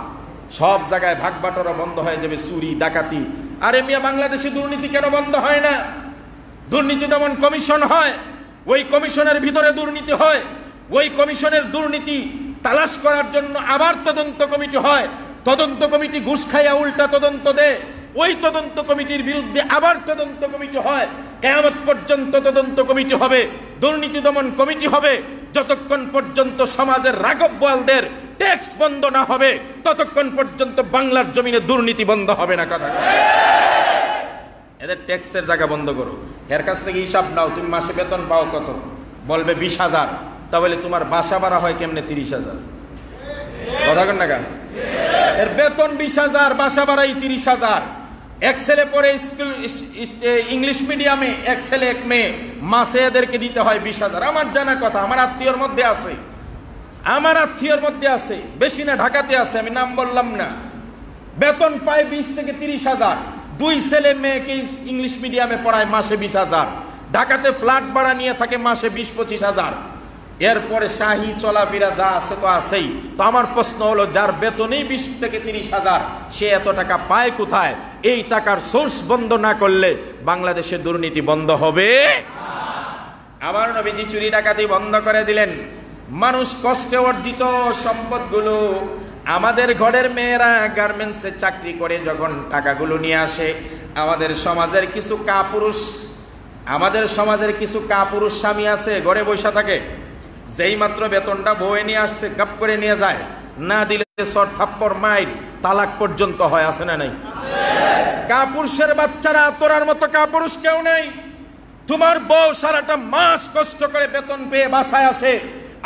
সব জায়গায় ভাগ বাটোয়ারা বন্ধ হয়ে যাবে, চুরি ডাকাতি। আরে মিয়া, বাংলাদেশে দুর্নীতি কেন বন্ধ হয় না? দুর্নীতি দমন কমিশন হয়, ওই কমিশনের ভিতরে দুর্নীতি হয়, ওই কমিশনের দুর্নীতি তালাশ করার জন্য আবার তদন্ত কমিটি হয়। তদন্ত কমিটি ঘুষ খাইয়া উল্টা তদন্ত দেয়, ওই তদন্ত কমিটির বিরুদ্ধে আবার তদন্ত কমিটি হয়। কিয়ামত পর্যন্ত তদন্ত কমিটি হবে, দুর্নীতি দমন কমিটি হবে। যতক্ষণ পর্যন্ত সমাজের রাঘব বোয়ালদের ট্যাক্স বন্ধ না হবে, ততক্ষণ পর্যন্ত বাংলার জমিনে দুর্নীতি বন্ধ হবে না। কথা, এদের ট্যাক্সের জায়গা বন্ধ করো। এর কাছ থেকে হিসাব নাও, তুমি মাসে বেতন পাও কত? বলবে 20,000। তাহলে তোমার বাসা ভাড়া হয় কেমনে 30,000? কথা কন না? এর বেতন 20,000, বাসা ভাড়াই 30,000। এক ছেলে পরে স্কুল ইংলিশ মিডিয়ামে, এক ছেলে এক মেয়ে, মাসে এদেরকে দিতে হয় 20,000। আমার জানা কথা, আমার আত্মীয়র মধ্যে আছে, আমার আত্মীয়র মধ্যে আছে, বেশি না, ঢাকাতে আছে, আমি নাম বললাম না। বেতন পায় 20 থেকে 30,000। 2 ছেলে মেয়েকে ইংলিশ মিডিয়ামে পড়ায়, মাসে 20,000। ঢাকাতে ফ্ল্যাট ভাড়া নিয়ে থাকে, মাসে 20-25,000। এরপরে শাহী চলাফেরা যা আছে তো আছেই। তো আমার প্রশ্ন হলো, যার বেতনেই 20 থেকে 30,000, সে এত টাকা পায় কোথায়? এই টাকার সোর্স বন্ধ না করলে বাংলাদেশে দুর্নীতি বন্ধ হবে? আমার নবীজি চুরি ডাকাতি বন্ধ করে দিলেন। মানুষ কষ্টে অর্জিত সম্পদগুলো, আমাদের ঘরের মেয়েরা গার্মেন্টসে চাকরি করে যখন টাকাগুলো নিয়ে আসে, আমাদের সমাজের কিছু কাপুরুষ স্বামী আছে, ঘরে বসে থাকে, যেই মাত্র বেতনটা বয়ে নিয়ে আসছে গাপ করে নিয়ে যায়, না দিলে সর থাপ্পড় মাইর তালাক পর্যন্ত হয়। আছে না নাই? কাপুরুষের বাচ্চারা, তোরার মতো কাপুরুষ কেউ নেই। তোমার বউ সারাটা মাস কষ্ট করে বেতন পেয়ে বাসায় আসে,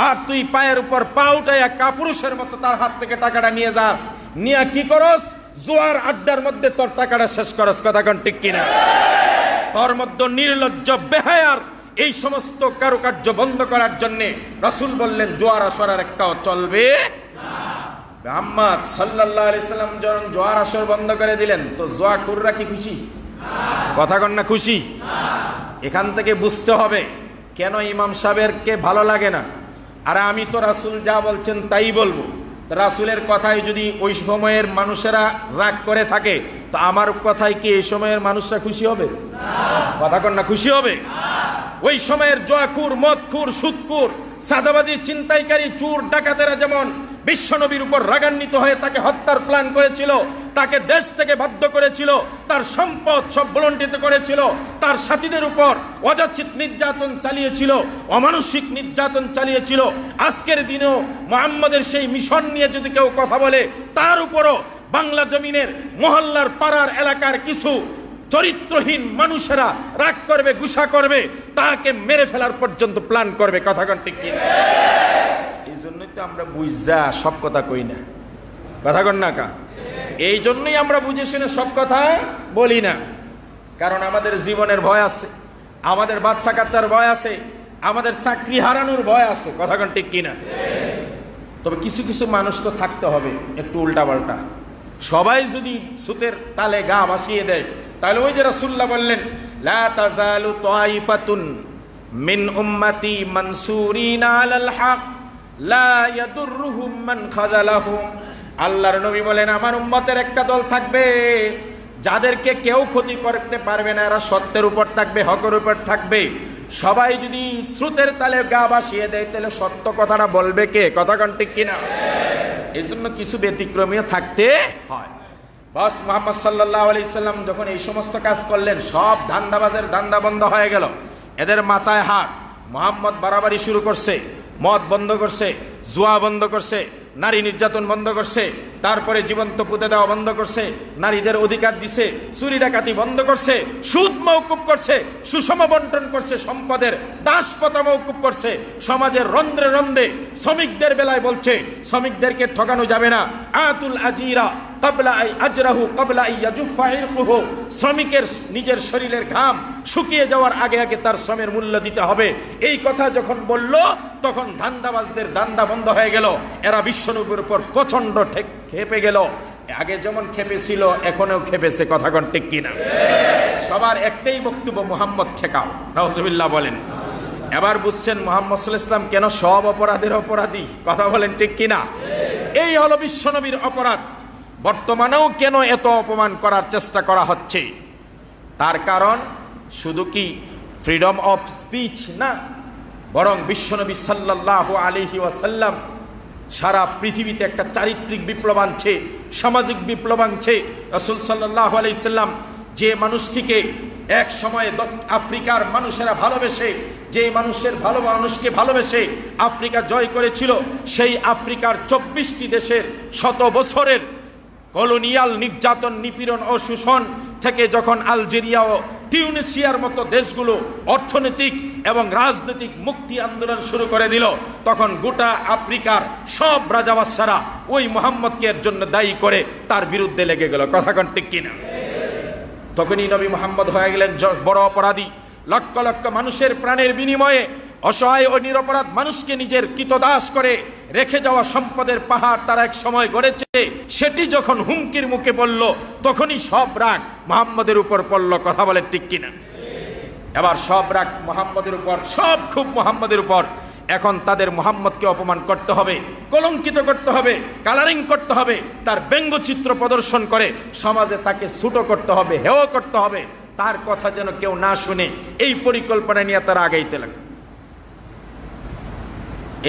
আর তুই পায়ের উপর পা উঠাইয়া কাপুরুষের মতো তার হাত থেকে টাকাটা নিয়ে যাস, নিয়ে কি করস? জোয়ার আড্ডার মধ্যে তোর টাকাটা শেষ করস। কথা কোন ঠিক কিনা? তোর মধ্যে নির্লজ্জ বেহায়ার এই সমস্ত কারুকার্য বন্ধ করার জন্য রাসূল বললেন জোয়ার আসর একটাও চলবে না। মুহাম্মদ সাল্লাল্লাহু আলাইহি সাল্লাম যখন জোয়ার আসর বন্ধ করে দিলেন তো জুয়াখুররা কি খুশি? কথা কন না খুশি? এখান থেকে বুঝতে হবে কেন ইমাম সাহেবকে ভালো লাগে না। আর আমি তো রাসূল যা বলছেন তাই বলবো। রাসূলের কথায় যদি ওই সময়ের মানুষেরা রাগ করে থাকে তো আমার কথায় কি এই সময়ের মানুষরা খুশি হবে? কথা কন না খুশি হবে? ওই সময়ের জুয়াখুর, মদখুর, সুদখুর, সাদাবাজি, ছিনতাইকারী, চোর, ডাকাতেরা যেমন বিশ্বনবীর উপর রাগান্বিত হয়ে তাকে হত্যার প্ল্যান করেছিল, তাকে দেশ থেকে বাধ্য করেছিল, তার সম্পদ সব বলণ্ঠিত করেছিল, তার সাথীদের উপর অযাচিত নির্যাতন চালিয়েছিল, অমানসিক নির্যাতন চালিয়েছিল। আজকের দিনেও মুহাম্মদের সেই মিশন নিয়ে যদি কেউ কথা বলে তার উপরও বাংলা জমিনের মহল্লার পাড়ার এলাকার কিছু চরিত্রহীন মানুষেরা রাগ করবে, গুসা করবে, তাকে মেরে ফেলার পর্যন্ত প্ল্যান করবে। কথা কোন ঠিক কিনা? এই জন্যই তো আমরা বুঝা সব কথা কই না। কথা কোন না কা? এই জন্যই আমরা বুঝে শুনে সব কথা বলি না, কারণ আমাদের জীবনের ভয় আছে, আমাদের বাচ্চা কাচ্চার ভয় আছে, আমাদের চাকরি হারানোর ভয় আছে। কথা কোন ঠিক কিনা? তবে কিছু কিছু মানুষ তো থাকতে হবে একটু উল্টা পাল্টা। সবাই যদি সুতের তালে গা ভাসিয়ে দেয় তাহলে ওই যে রাসূলুল্লাহ বললেন লা তাজালু তাইফাতুন মিন উম্মতি মানসুরিনা আলাল হক লা ইয়াদুররুহুম মান খাযালাহুম। আল্লাহর নবী বলেন আমার উম্মতের একটা দল থাকবে যাদেরকে কেউ ক্ষতি করতে পারবে না, এরা সত্যের উপর থাকবে, হকের উপর থাকবে। সবাই যদি শ্রুতের তালে গা ভাসিয়ে দেয় তাহলে সত্য কথাটা বলবে কে? কথা কোন ঠিক কিনা? এই জন্য কিছু ব্যতিক্রমীয় থাকতে হয়। বাস মুহাম্মদ সাল্লাল্লাহু আলাইহি সাল্লাম যখন এই সমস্ত কাজ করলেন সব ধান্দাবাজের ধান্দা বন্ধ হয়ে গেল। এদের মাথায় হাত। মুহাম্মদ বাড়াবাড়ি শুরু করছে, মদ বন্ধ করছে, জুয়া বন্ধ করছে, নারী নির্যাতন বন্ধ করছে, তারপরে জীবন্ত পুঁতে দেওয়া বন্ধ করছে, নারীদের অধিকার দিছে, চুরি ডাকাতি বন্ধ করছে, সুদ মওকুফ করছে, সুষম বন্টন করছে, সম্পদের দাসপ্রথা মওকুফ করছে, সমাজের রন্ধ্রে রন্ধ্রে শ্রমিকদের বেলায় বলছে শ্রমিকদেরকে ঠকানো যাবে না। Atul Ajira ক্বাবলা I আজরাহু ক্বাবলা I ইয়াজুফা ইরকুহু। শ্রমিকের নিজের শরীরের ঘাম শুকিয়ে যাওয়ার আগে আগে তার শ্রমের মূল্য দিতে হবে। এই কথা যখন বলল তখন ধান্দাবাজদের ধান্দা বন্ধ হয়ে গেল। এরা বিশ্বনবীর উপর প্রচন্ড খেপে গেল। আগে যেমন খেপেছিল এখনো খেপেছে। কথা কোন ঠিক কিনা? সবার একটাই বক্তব্য, মুহাম্মদ ঠেকাও। নাউজুবিল্লাহ বলেন। এবার বুঝছেন মুহাম্মদ সাল্লাল্লাহু আলাইহি ওয়াসাল্লাম কেন সব অপরাধের অপরাধী। কথা বলেন ঠিক কিনা? এই হলো বিশ্বনবীর অপরাধ। বর্তমানেও কেন এত অপমান করার চেষ্টা করা হচ্ছে? তার কারণ শুধু কি ফ্রিডম অফ স্পিচ না, বরং বিশ্বনবী সাল্লাল্লাহু আলাইহি ওয়াসাল্লাম সারা পৃথিবীতে একটা চারিত্রিক বিপ্লব আনছে, সামাজিক বিপ্লব আনছে। রাসূল সাল্লাল্লাহু আলাইহি ওয়াসাল্লাম যে মানুষটিকে এক সময়ে আফ্রিকার মানুষেরা ভালোবেসে, যে মানুষের ভালো মানুষকে ভালোবেসে আফ্রিকা জয় করেছিল, সেই আফ্রিকার 24টি দেশের শত বছরের কলোনিয়াল নির্যাতন, নিপীড়ন ও শোষণ থেকে যখন আলজেরিয়া ও টিউনিসিয়ার মতো দেশগুলো অর্থনৈতিক এবং রাজনৈতিক মুক্তি আন্দোলন শুরু করে দিল, তখন গোটা আফ্রিকার সব রাজাবাদশারা ওই মুহাম্মদকে এর জন্য দায়ী করে তার বিরুদ্ধে লেগে গেল। কথা কোন ঠিক কিনা? তখনই নবী মুহাম্মদ হয়ে গেলেন বড় অপরাধী। লক্ষ লক্ষ মানুষের প্রাণের বিনিময়ে অসহায় ও নিরপরাধ মানুষকে নিজের কৃতদাস করে রেখে যাওয়া সম্পদের পাহাড় তারা এক সময় গড়েছে, সেটি যখন হুমকির মুখে পড়ল তখনই সব রাগ মুহাম্মদের উপর পড়ল। কথা বলে ঠিক কিনা? এবার সব রাগ মুহাম্মদের উপর, সব খুব মুহাম্মদের উপর। এখন তাদের মুহাম্মদকে অপমান করতে হবে, কলঙ্কিত করতে হবে, কালারিং করতে হবে, তার ব্যঙ্গচিত্র প্রদর্শন করে সমাজে তাকে ছোট করতে হবে, হেয় করতে হবে, তার কথা যেন কেউ না শুনে এই পরিকল্পনা নিয়ে তারা আগাইতে লাগবে।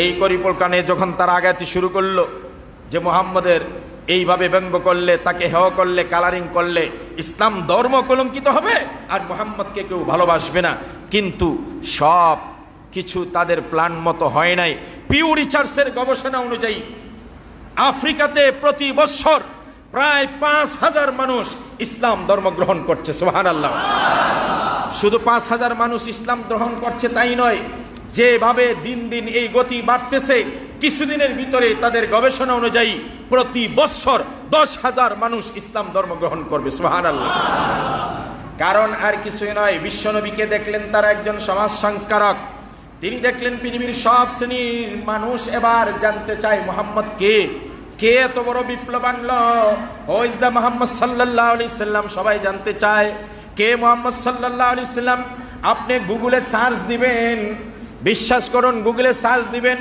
এই পরিকল্পনা যখন তারা আগাইতে শুরু করলো যে মুহাম্মদের এইভাবে ব্যঙ্গ করলে, তাকে হেয় করলে, কালারিং করলে ইসলাম ধর্ম কলঙ্কিত হবে আর মুহাম্মদকে কেউ ভালোবাসবে না। কিন্তু সব কিছু তাদের প্ল্যান মতো হয় নাই। পিউ রিসার্চের গবেষণা অনুযায়ী আফ্রিকাতে প্রতি বছর প্রায় 5000 মানুষ ইসলাম ধর্ম গ্রহণ করছে। সুবহানাল্লাহ। শুধু 5000 মানুষ ইসলাম গ্রহণ করছে তাই নয়, যেভাবে দিন দিন এই গতি বাড়তেছে, কিছুদিনের ভিতরে তাদের গবেষণা অনুযায়ী প্রতি বছর 10,000 মানুষ ইসলাম ধর্ম গ্রহণ করবে। সুবহানাল্লাহ। কারণ আর কিছুই নয়, বিশ্বনবীকে দেখলেন তারা একজন সমাজ সংস্কারক। তিনি দেখলেন পৃথিবীর সব শ্রেণীর মানুষ এবার জানতে চায় মুহাম্মদ কে, কে এত বড় বিপ্লব আনলো, হু ইজ দ্য মুহাম্মদ সাল্লাল্লাহু আলাইহি সাল্লাম। সবাই জানতে চায় কে মুহাম্মদ সাল্লাল্লাহু আলাইহি সাল্লাম। আপনি গুগলে সার্চ দিবেন, বিশ্বাস করুন, গুগলে সার্চ দিবেন,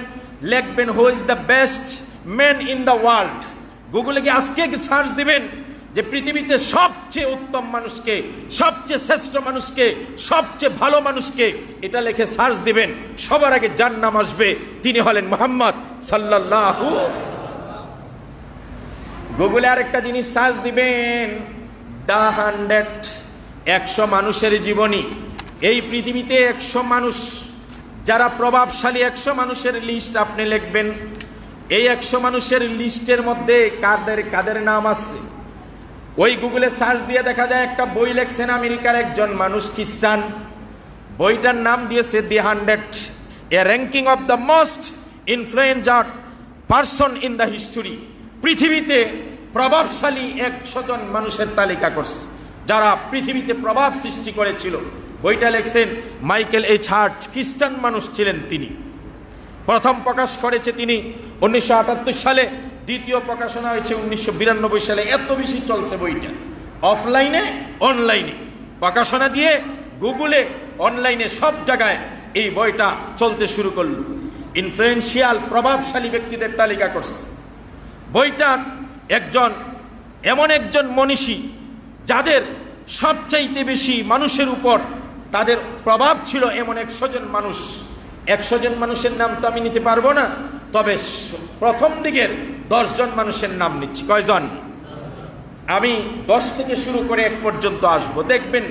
লিখবেন who is the best man in the world. গুগলে কি আজকে সার্চ দিবেন যে পৃথিবীতে সবচেয়ে উত্তম মানুষকে, সবচেয়ে শ্রেষ্ঠ মানুষকে, সবচেয়ে ভালো মানুষকে, এটা লিখে সার্চ দিবেন, সবার আগে যার নাম আসবে তিনি হলেন মুহাম্মদ সাল্লাল্লাহু। গুগলে আরেকটা জিনিস সার্চ দিবেন, দ্য 100 মানুষের জীবনী। এই পৃথিবীতে 100 মানুষ যারা প্রভাবশালী, 100 মানুষের লিস্ট আপনি লিখবেন। এই 100 মানুষের লিস্টের মধ্যে কাদের কাদের নাম আছে ওই গুগলে সার্চ দিয়ে দেখা যায় একটা বই লেখছেন আমেরিকার একজন মানুষ, খ্রিস্টান। বইটার নাম দিয়েছে দি 100, এ ranking of the most influencer person in the history. পৃথিবীতে প্রভাবশালী 100 জন মানুষের তালিকা করছে যারা পৃথিবীতে প্রভাব সৃষ্টি করেছিল। বইটা লেখছেন মাইকেল এইচ হার্ট, খ্রিস্টান মানুষ ছিলেন তিনি। প্রথম প্রকাশ করেছে তিনি 1978 সালে, দ্বিতীয় প্রকাশনা হয়েছে 1992 সালে। এত বেশি চলছে বইটা, অফলাইনে অনলাইনে প্রকাশনা দিয়ে, গুগলে অনলাইনে সব জায়গায় এই বইটা চলতে শুরু করল। ইনফ্লুয়েন্সিয়াল প্রভাবশালী ব্যক্তিদের তালিকা করছে। বইটা এমন একজন মনীষী যাদের সবচাইতে বেশি মানুষের উপর তাদের প্রভাব ছিল, এমন 100 জন মানুষ। 100 জন মানুষের নাম তো আমি নিতে পারবো না, তবে প্রথম দিকের 10 জন মানুষের নাম নিচ্ছি। কয়জন? আমি 10 থেকে শুরু করে 1 পর্যন্ত আসবো। দেখবেন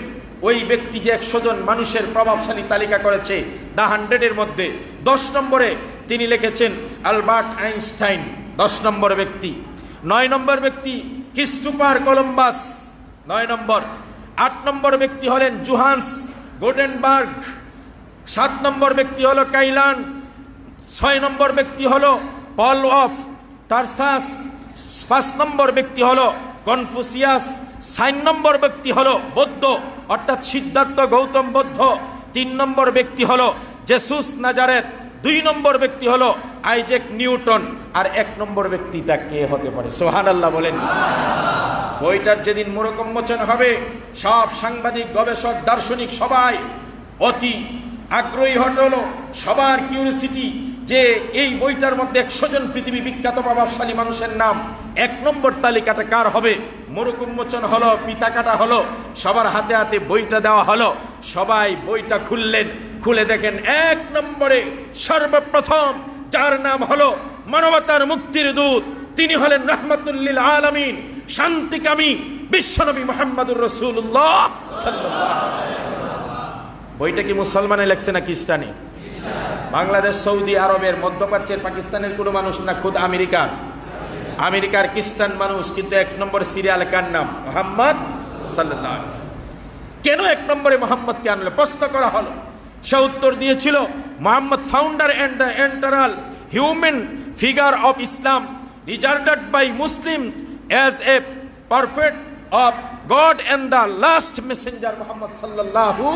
ওই ব্যক্তি যে 100 জন মানুষের প্রভাবশালী তালিকা করেছে দ্য 100-এর মধ্যে 10 নম্বরে তিনি লিখেছেন আলবার্ট আইনস্টাইন, 10 নম্বর ব্যক্তি। 9 নম্বর ব্যক্তি ক্রিস্টোফার কলম্বাস, 9 নম্বর। 8 নম্বর ব্যক্তি হলেন জোহান্স গুটেনবার্গ। 7 নম্বর ব্যক্তি হলো কাইলান। 6 নম্বর ব্যক্তি হলো পল অফ টারসাস। 5 নম্বর ব্যক্তি হলো কনফুসিয়াস। 6 নম্বর ব্যক্তি হলো বৌদ্ধ অর্থাৎ সিদ্ধার্থ গৌতম বুদ্ধ। 3 নম্বর ব্যক্তি হলো জেসুস নাজারেত। 2 নম্বর ব্যক্তি হলো আইজ্যাক নিউটন। আর 1 নম্বর ব্যক্তিটা কে হতে পারে? সুবহানাল্লাহ বলেন। বইটার যেদিন মোড়কোন্মোচন হবে, সব সাংবাদিক, গবেষক, দার্শনিক সবাই অতি আগ্রহী হলো। সবার কিউরিওসিটি যে এই বইটার মধ্যে 100 জন পৃথিবী বিখ্যাত প্রভাবশালী মানুষের নাম 1 নম্বর তালিকাটা কার হবে? মোড়কোন্মোচন হলো, পিতা কাটা হলো, সবার হাতে হাতে বইটা দেওয়া হলো। সবাই বইটা খুললেন, খুলে দেখেন 1 নম্বরে সর্বপ্রথম যার নাম হলো মানবতার মুক্তির দূত, তিনি হলেন রাহমাতুল লিল আলামিন, শান্তিকামী বিশ্বনবী মুহাম্মদুর রাসূলুল্লাহ সাল্লাল্লাহু আলাইহি ওয়াসাল্লাম। বইটা কি মুসলমানে লেখছে না খ্রিস্টানে? বাংলাদেশ, সৌদি আরবের, মধ্যপ্রাচ্যের, পাকিস্তানের কোনো মানুষ না, খুদ আমেরিকার খ্রিস্টান মানুষ। কিন্তু 1 নম্বর সিরিয়াল কার নাম? মুহাম্মদ সাল্লাল্লাহু আলাইহি ওয়াসাল্লাম। কেন 1 নম্বরে মুহাম্মদকে আনলো? প্রশ্ন করা হলো। সে উত্তর দিয়েছিল, Muhammad founder and the central human figure of Islam, regarded by Muslims as a prophet of God and the last messenger Muhammad sallallahu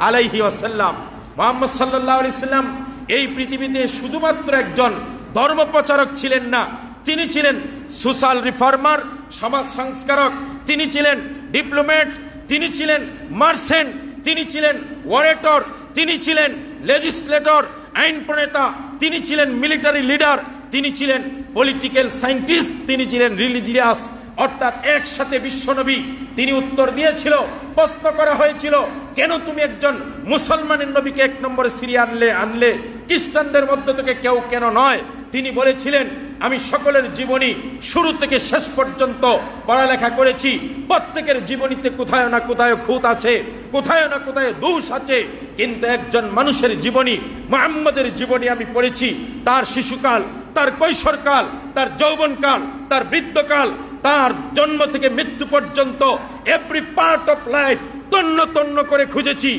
alayhi wasallam. Muhammad sallallahu alayhi wasallam এই পৃথিবীতে শুধুমাত্র একজন ধর্মপ্রচারক ছিলেন না, তিনি ছিলেন সোশ্যাল রিফর্মার, সমাজ সংস্কারক, তিনি ছিলেন ডিপ্লোম্যাট, তিনি ছিলেন মার্চেন্ট, তিনি ছিলেন ওয়ারেটর, তিনি ছিলেন লেজিসলেটর, আইন প্রণেতা, তিনি ছিলেন মিলিটারি লিডার, তিনি ছিলেন পলিটিক্যাল সায়েন্টিস্ট, তিনি ছিলেন রিলিজিয়াস, অর্থাৎ একসাথে বিশ্বনবী। তিনি উত্তর দিয়েছিল, প্রশ্ন করা হয়েছিল, কেন তুমি একজন মুসলমানের নবীকে 1 নম্বরে সিরিয়ালে আনলে, খ্রিস্টানদের মধ্য থেকে কেউ কেন নয়? তিনি বলেছিলেন, আমি সকলের জীবনী শুরু থেকে শেষ পর্যন্ত পড়ালেখা করেছি, প্রত্যেকের জীবনীতে কোথায় না কোথায় খুঁত আছে, কোথায় না কোথায় দোষ আছে, কিন্তু একজন মানুষের জীবনী, মুহাম্মদের জীবনী আমি পড়েছি। তার শিশুকাল, তার কৈশোরকাল, তার যৌবনকাল, তার বৃদ্ধকাল, তার জন্ম থেকে মৃত্যু পর্যন্ত এভরি পার্ট অফ লাইফ তন্ন তন্ন করে খুঁজেছি।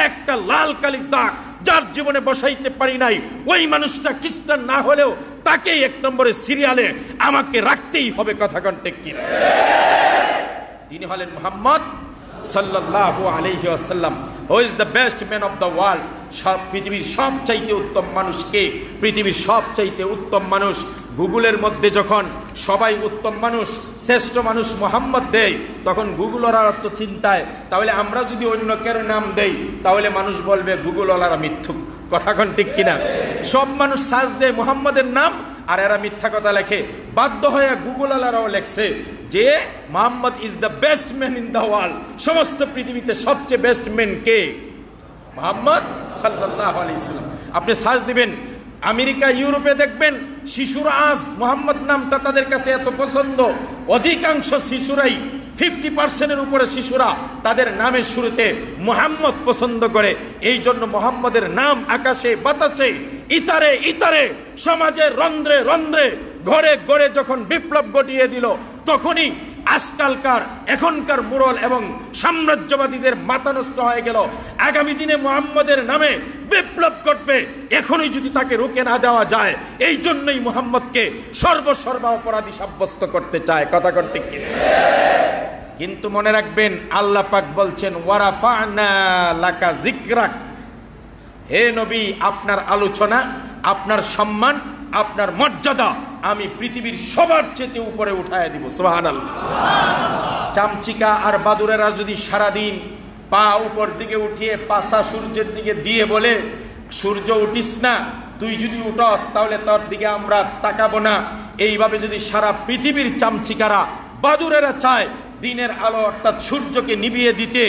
একটা লাল কালির দাগ যার জীবনে বসাইতে পারি নাই, ওই মানুষটা খ্রিস্টান না হলেও তাকেই 1 নম্বরের সিরিয়ালে আমাকে রাখতেই হবে। কথা কোন ঠিক কিনা? তিনি হলেন মুহাম্মদ সাল্লাল্লাহু আলাইহি ওয়াসাল্লাম, who is the best man of the world. সব পৃথিবীর সবচাইতে উত্তম মানুষকে, পৃথিবীর সবচাইতে উত্তম মানুষ গুগলের মধ্যে যখন সবাই উত্তম মানুষ, শ্রেষ্ঠ মানুষ মুহাম্মদ দেয়, তখন গুগলওয়ালারা তো চিন্তায়, তাহলে আমরা যদি অন্য কারো নাম দেই তাহলে মানুষ বলবে গুগলওয়ালারা মিথ্যুক। কথা কোন ঠিক কিনা? সব মানুষ সার্চ দেয় মুহাম্মদের নাম, আর এরা মিথ্যা কথা লেখে। বাধ্য হয়ে গুগলওয়ালারাও লেখছে যে Muhammad is the best man in the world. সমস্ত পৃথিবীতে সবচেয়ে বেস্ট ম্যান কে? মুহাম্মদ সাল্লাল্লাহু আলাইহি ওয়াসাল্লাম। আপনি সার্চ দিবেন আমেরিকা, ইউরোপে, দেখবেন শিশুরা আজ মুহাম্মদ নামটা তাদের কাছে এত পছন্দ, অধিকাংশ শিশুরাই 50% উপরে শিশুরা তাদের নামের শুরুতে মুহাম্মদ পছন্দ করে। এই জন্য মুহাম্মদের নাম আকাশে বাতাসে ইতারে ইতারে সমাজে রন্ধ্রে রন্ধ্রে ঘরে ঘরে যখন বিপ্লব ঘটিয়ে দিল, তখনই আজকালকার এখনকার মুরল এবং সাম্রাজ্যবাদীদের মাথা নষ্ট হয়ে গেল। আগামী দিনে মুহাম্মদের নামে বিপ্লব ঘটবে, এখনই যদি তাকে রুখে না দেওয়া যায়। এই জন্যই মুহাম্মদকে সর্বসর্বা অপরাধী সাব্যস্ত করতে চায়। কথা কোন ঠিক কিনা? কিন্তু মনে রাখবেন, আল্লাহ পাক বলছেন ওয়ারাফা'না লাকা যিকরাক, হে নবী, আপনার আলোচনা, আপনার সম্মান, আপনার মর্যাদা আমি পৃথিবীর সবার চেয়ে উপরে উঠায় দিব। সুবহানাল্লাহ। চামচিকা আর বাদুরেরা যদি সারাদিন পা উপর দিকে উঠিয়ে পাছা সূর্যের দিকে দিয়ে বলে, সূর্য উঠিস না, তুই যদি উঠস তাহলে তোর দিকে আমরা তাকাবো না, এইভাবে যদি সারা পৃথিবীর চামচিকারা বাদুরেরা চায় দিনের আলো অর্থাৎ সূর্যকে নিভিয়ে দিতে,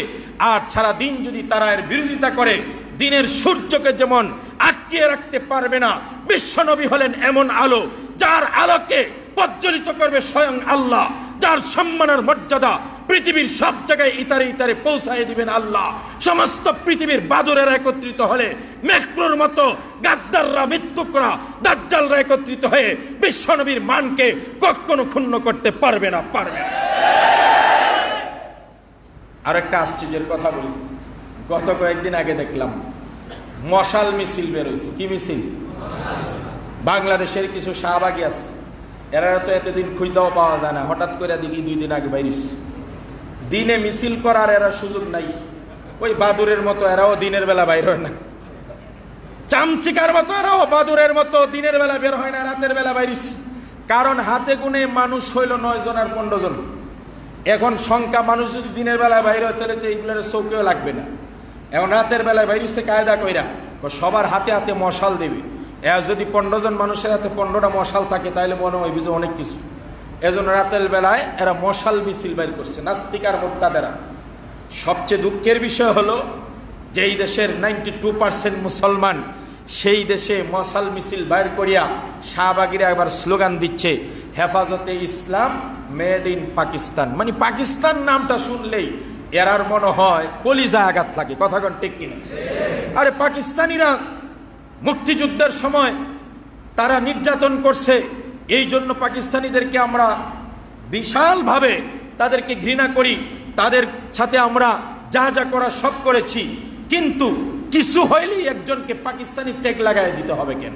আর সারা দিন যদি তারা এর বিরোধিতা করে, দিনের সূর্যকে যেমন আটকিয়ে রাখতে পারবে না, বিশ্বনবী হলেন এমন আলো যার আলোকে প্রজ্বলিত করবে স্বয়ং আল্লাহ, যার সম্মানের মর্যাদা পৃথিবীর সব জায়গায় ইতারে ইতারে পৌঁছায় দিবেন আল্লাহ। সমস্ত পৃথিবীর বাদুরেরা একত্রিত হলে, মেঘপুর মতো গাদ্দাররা, মৃত্যুকরা, দাজ্জালরা একত্রিত হয়ে বিশ্বনবীর মানকে কখনো ক্ষুণ্ণ করতে পারবে না, পারবে না। আর একটা আশ্চর্যের কথা বলি, গত কয়েকদিন আগে দেখলাম মশাল মিছিল বের হয়েছে। কি মিছিল? বাংলাদেশের কিছু শাহবাগী আছে, এরা তো এতদিন খুঁজাও পাওয়া যায় না, হঠাৎ করে দেখি 2 দিন আগে বাইরিস। দিনে মিছিল করার এরা সুযোগ নাই, ওই বাদুরের মতো এরাও দিনের বেলা বাইর হয় না, চামচিকার মতো এরাও বাদুরের মতো দিনের বেলা বের হয় না, রাতের বেলা বাইরিস। কারণ হাতে গুনে মানুষ হইল 9 জন আর 15 জন। এখন সংখ্যা মানুষ যদি দিনের বেলায় বাইরে হয় তাহলে তো এইগুলোর চৌকেও লাগবে না। এখন রাতের বেলায় বাইরে হচ্ছে কায়দা কইরা সবার হাতে হাতে মশাল দেবে। এর যদি 15 জন মানুষের হাতে 15টা মশাল থাকে তাহলে মনে হয় যে অনেক কিছু। এজন্য রাতের বেলায় এরা মশাল মিছিল বাইর করছে, নাস্তিক আর মুরতাদেরা। সবচেয়ে দুঃখের বিষয় হলো যে এই দেশের 92% মুসলমান, সেই দেশে মশাল মিছিল বাইর করিয়া শাহবাগীরা একবার স্লোগান দিচ্ছে হেফাজতে ইসলাম মেড ইন পাকিস্তান। মানে পাকিস্তান নামটা শুনলেই এরার মনে হয় কলিজা আঘাত লাগে। কথা কোন ঠিক কিনা? আরে পাকিস্তানিরা মুক্তিযুদ্ধের সময় তারা নির্যাতন করছে, এই জন্য পাকিস্তানিদেরকে আমরা বিশালভাবে তাদেরকে ঘৃণা করি, তাদের সাথে আমরা যা যা করা সব করেছি। কিন্তু কিছু হইলেই একজনকে পাকিস্তানি ট্যাগ লাগাই দিতে হবে কেন?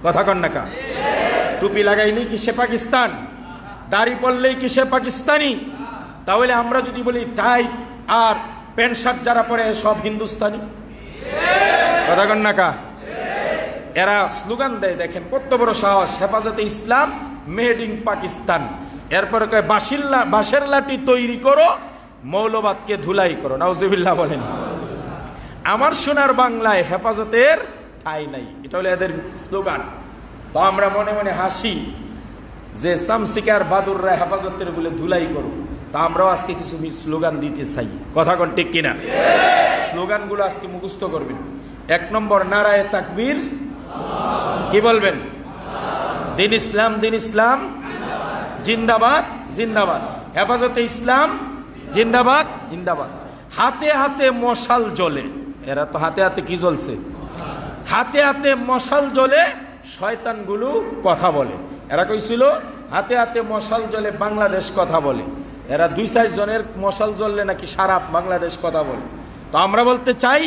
কথা কন না কা? টুপি লাগাইলেই কি সে পাকিস্তান? দাড়ি পরলেই কি সে পাকিস্তানি? তাহলে আমরা যদি বলি টাই আর প্যান্ট শার্ট যারা পরে সব হিন্দুস্তানি? কথা কন না কা? এরা স্লোগান দেয়, দেখেন কত বড় সাহস, হেফাজতে ইসলাম মেড ইন পাকিস্তান। এরপরে কয় বাঁশের লাঠি তৈরি করো, মৌলবাদকে ধুলাই করো। নাউজুবিল্লাহ বলেন। আমার সোনার বাংলায় হেফাজতের ঠাঁই নাই, এটা হলো এদের স্লোগান। তো আমরা মনে মনে হাসি যে চামচিকার বাদুররা হেফাজতের বলে ধুলাই করো। তা আমরাও আজকে কিছু স্লোগান দিতে চাই। কথা কোন ঠিক কিনা? স্লোগানগুলো আজকে মুখস্থ করবেন। 1 নম্বর নারায়ে তাকবীর, কি বলবেন? দিন ইসলাম, দিন ইসলাম জিন্দাবাদ, জিন্দাবাদ। হেফাজতে ইসলাম জিন্দাবাদ, জিন্দাবাদ। হাতে হাতে মশাল জ্বলে, এরা তো হাতে হাতে কি জ্বলছে? হাতে হাতে মশাল জ্বলে শয়তানগুলো কথা বলে। এরা কইছিল হাতে হাতে মশাল জ্বলে বাংলাদেশ কথা বলে। এরা 2-4 জনের মশাল জ্বললে নাকি সারা বাংলাদেশ কথা বলে। তো আমরা বলতে চাই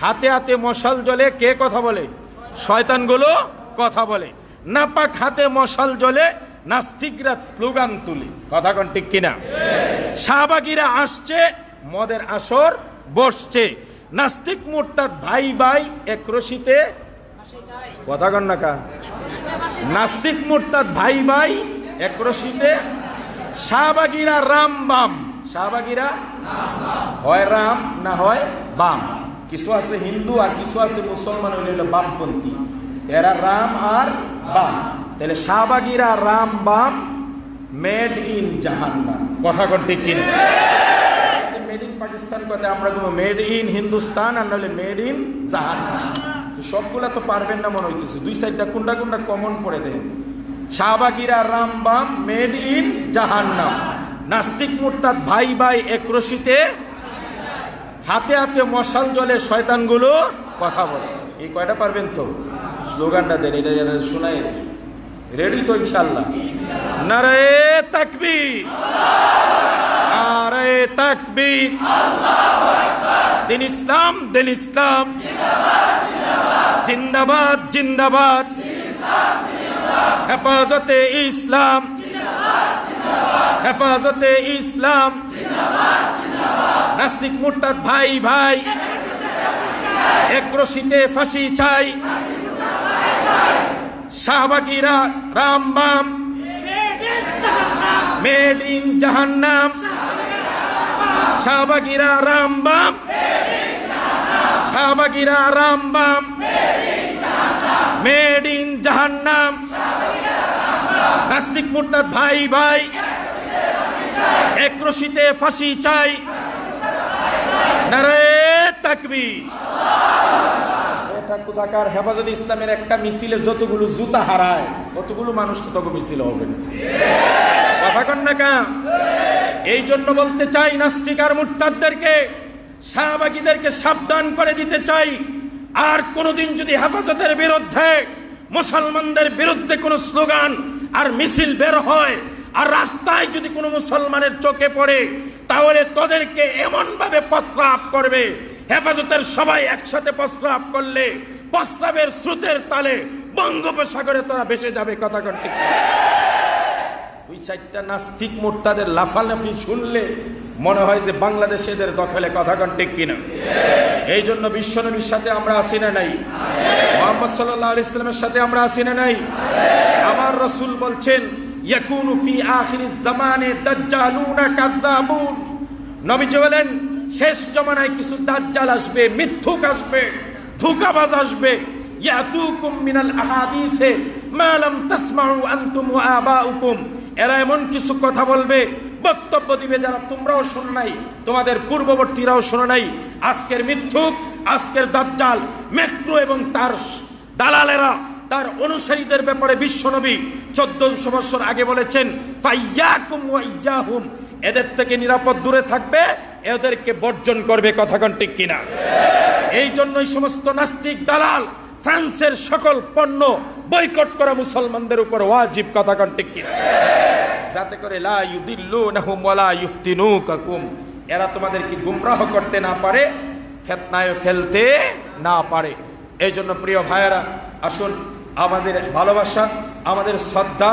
হাতে হাতে মশাল জ্বলে, কে কথা বলে? শয়তানগুলো কথা বলে। নাপাক হাতে মশাল জ্বলে, নাস্তিকরা স্লোগান তুলে। কথা কোন ঠিক কিনা? শাহবাগীরা আসছে, মদের আসর বসছে, নাস্তিক মুরতাদ ভাই ভাই এক রশিতে। কথা কন না কা? নাস্তিক মুরতাদ ভাই ভাই এক রশিতে। শাহবাগীরা রাম বাম, শাহবাগীরা হয় রাম না হয় বাম। কিছু আছে হিন্দু আর কিছু আছে মুসলমান, হইল বামপন্থী। এরা রাম আর বাম। তাহলে শাহবাগীরা রাম বাম, মেড ইন জাহান্নাম। কথা কোন ঠিক কিনা? মেড ইন পাকিস্তান কথা, আমরা কোনো মেড ইন হিন্দুস্তান আর নাহলে মেড ইন জাহান্নাম। সবগুলা তো পারবেন না মনে হইতেছে, দুই সাইডটা কোনটা কোনটা কমন করে দেন। শাহবাগীরা রাম বাম, মেড ইন জাহান্নাম। নাস্তিক মুরতাদ ভাই ভাই এক রশিতে, হাতে হাতে মশাল জ্বলে, শয়তানগুলো কথা বলে। এই কয়টা পারবেন তো? স্লোগানটা দেন, এটা শোনায়। রেডি তো ইনশাআল্লাহ? নারে তাকবীর, নারে তাকবীর। দিন ইসলাম, দিন ইসলাম জিন্দাবাদ, জিন্দাবাদ। হেফাজতে ইসলাম, হেফাজতে ইসলাম। নাস্তিক মুরতাদ ভাই ভাই এক রশিতে ফাঁসি চাই। শাহবাগীরা রাম বাম, মেড ইন জাহান্নাম। শাহবাগীরা রাম বাম, শাহবাগীরা রাম বাম, মেড ইন জাহান্নাম। নাস্তিক মুরতাদ ভাই ভাই এক রশিতে ফাঁসি চাই। নারে তাকবীর। এটা কোথাকার হেফাজতে ইসলামের একটা মিছিলে যতগুলো জুতা হারায়, ততগুলো মানুষ তো তত মিছিল হবে না। কথা কন না কা? এই জন্য বলতে চাই নাস্তিক আর মুরতাদদেরকে, শাহবাগীদেরকে সাবধান করে দিতে চাই। আর কোনোদিন যদি হেফাজতের বিরুদ্ধে, মুসলমানদের বিরুদ্ধে কোনো স্লোগান আর মিছিল বের হয়, আর রাস্তায় যদি কোনো মুসলমানের চোখে পড়ে, তাহলে তাদেরকে এমন ভাবে প্রস্রাব করবে, হেফাজতের সবাই একসাথে প্রস্রাব করলে প্রস্রাবের স্রোতের তালে বঙ্গোপসাগরে তোরা ভেসে যাবে। কথা কোন ঠিক? দুই চারটা নাস্তিক মুরতাদের লাফালাফি শুনলে মনে হয় যে বাংলাদেশ এদের দখলে। কথা কোন ঠিক কিনা? এই জন্য বিশ্বনবীর সাথে আমরা আসি না নাই? মুহাম্মদ সাল্লাল্লাহু আলাইহি ওয়াসাল্লামের সাথে আমরা আসি না নাই? আমার রাসূল বলছেন, ইয়াকুনু ফি আখিরিজ জামানে দাজ্জালুনা কাযাবুন। নবীজি বলেন, শেষ জামানায় কিছু দাজ্জাল আসবে, মিথ্যুক আসবে, ধোঁকাবাজ আসবে। ইয়াতুকুম মিনাল আহাদিসে মা লাম তাসমাউ আনতুম ওয়া আবাউকুম। এরা এমন কিছু কথা বলবে, বক্তব্য দিবে যারা তোমরাও শোনো নাই, তোমাদের পূর্ববর্তীরাও শোনো নাই। আজকের মিথ্যুক, আজকের দাজ্জাল, মেক্রু এবং তার দালালেরা, তার অনুসারীদের ব্যাপারে বিশ্বনবী 1400 বছর আগে বলেছেন, ফাইয়াকুম ওয়া ইয়াহুম। এদের থেকে নিরাপদ দূরে থাকবে, এদেরকে বর্জন করবে। কথা কোন ঠিক কিনা? এই জন্যই সমস্ত নাস্তিক দালাল ফ্রান্সের সকল পণ্য বয়কট করা মুসলমানদের উপর ওয়াজিব। কথা কোন ঠিক কিনা? যাতে করে লা ইউদিল্লুনাহুম ওয়ালা ইফতিনুকুম, এরা তোমাদেরকে গুমরাহ করতে না পারে, ফিতনায় ফেলতে না পারে। এই জন্য প্রিয় ভাইয়েরা, আসুন আমাদের ভালোবাসা, আমাদের শ্রদ্ধা,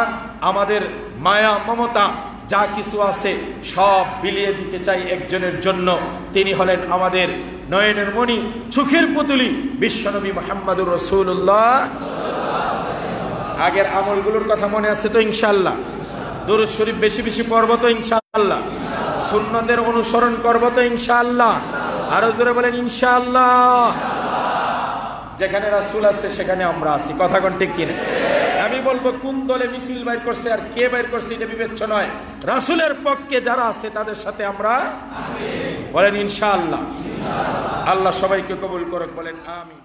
আমাদের মায়া মমতা যা কিছু আছে সব বিলিয়ে দিতে চাই একজনের জন্য। তিনি হলেন আমাদের নয়নের মণি, চোখের পুতুলি, বিশ্বনবী মুহাম্মদুর রাসূলুল্লাহ। আগের আমলগুলোর কথা মনে আছে তো ইনশাআল্লাহ? দুরূদ শরীফ বেশি বেশি পড়ব তো ইনশাআল্লাহ? সুন্নতের অনুসরণ করব তো ইনশাআল্লাহ? আরো জোরে বলেন ইনশাআল্লাহ। যেখানে রাসূল আছে সেখানে আমরা আছি। কথা কোন ঠিক কিনা? আমি বলবো কোন দলে মিছিল বাইর করছে আর কে বাইর করছে এটা বিবেচ্য নয়, রাসূলের পক্ষে যারা আছে তাদের সাথে আমরা আছি। বলেন ইনশাআল্লাহ। আল্লাহ সবাইকে কবুল করুক। বলেন আমিন।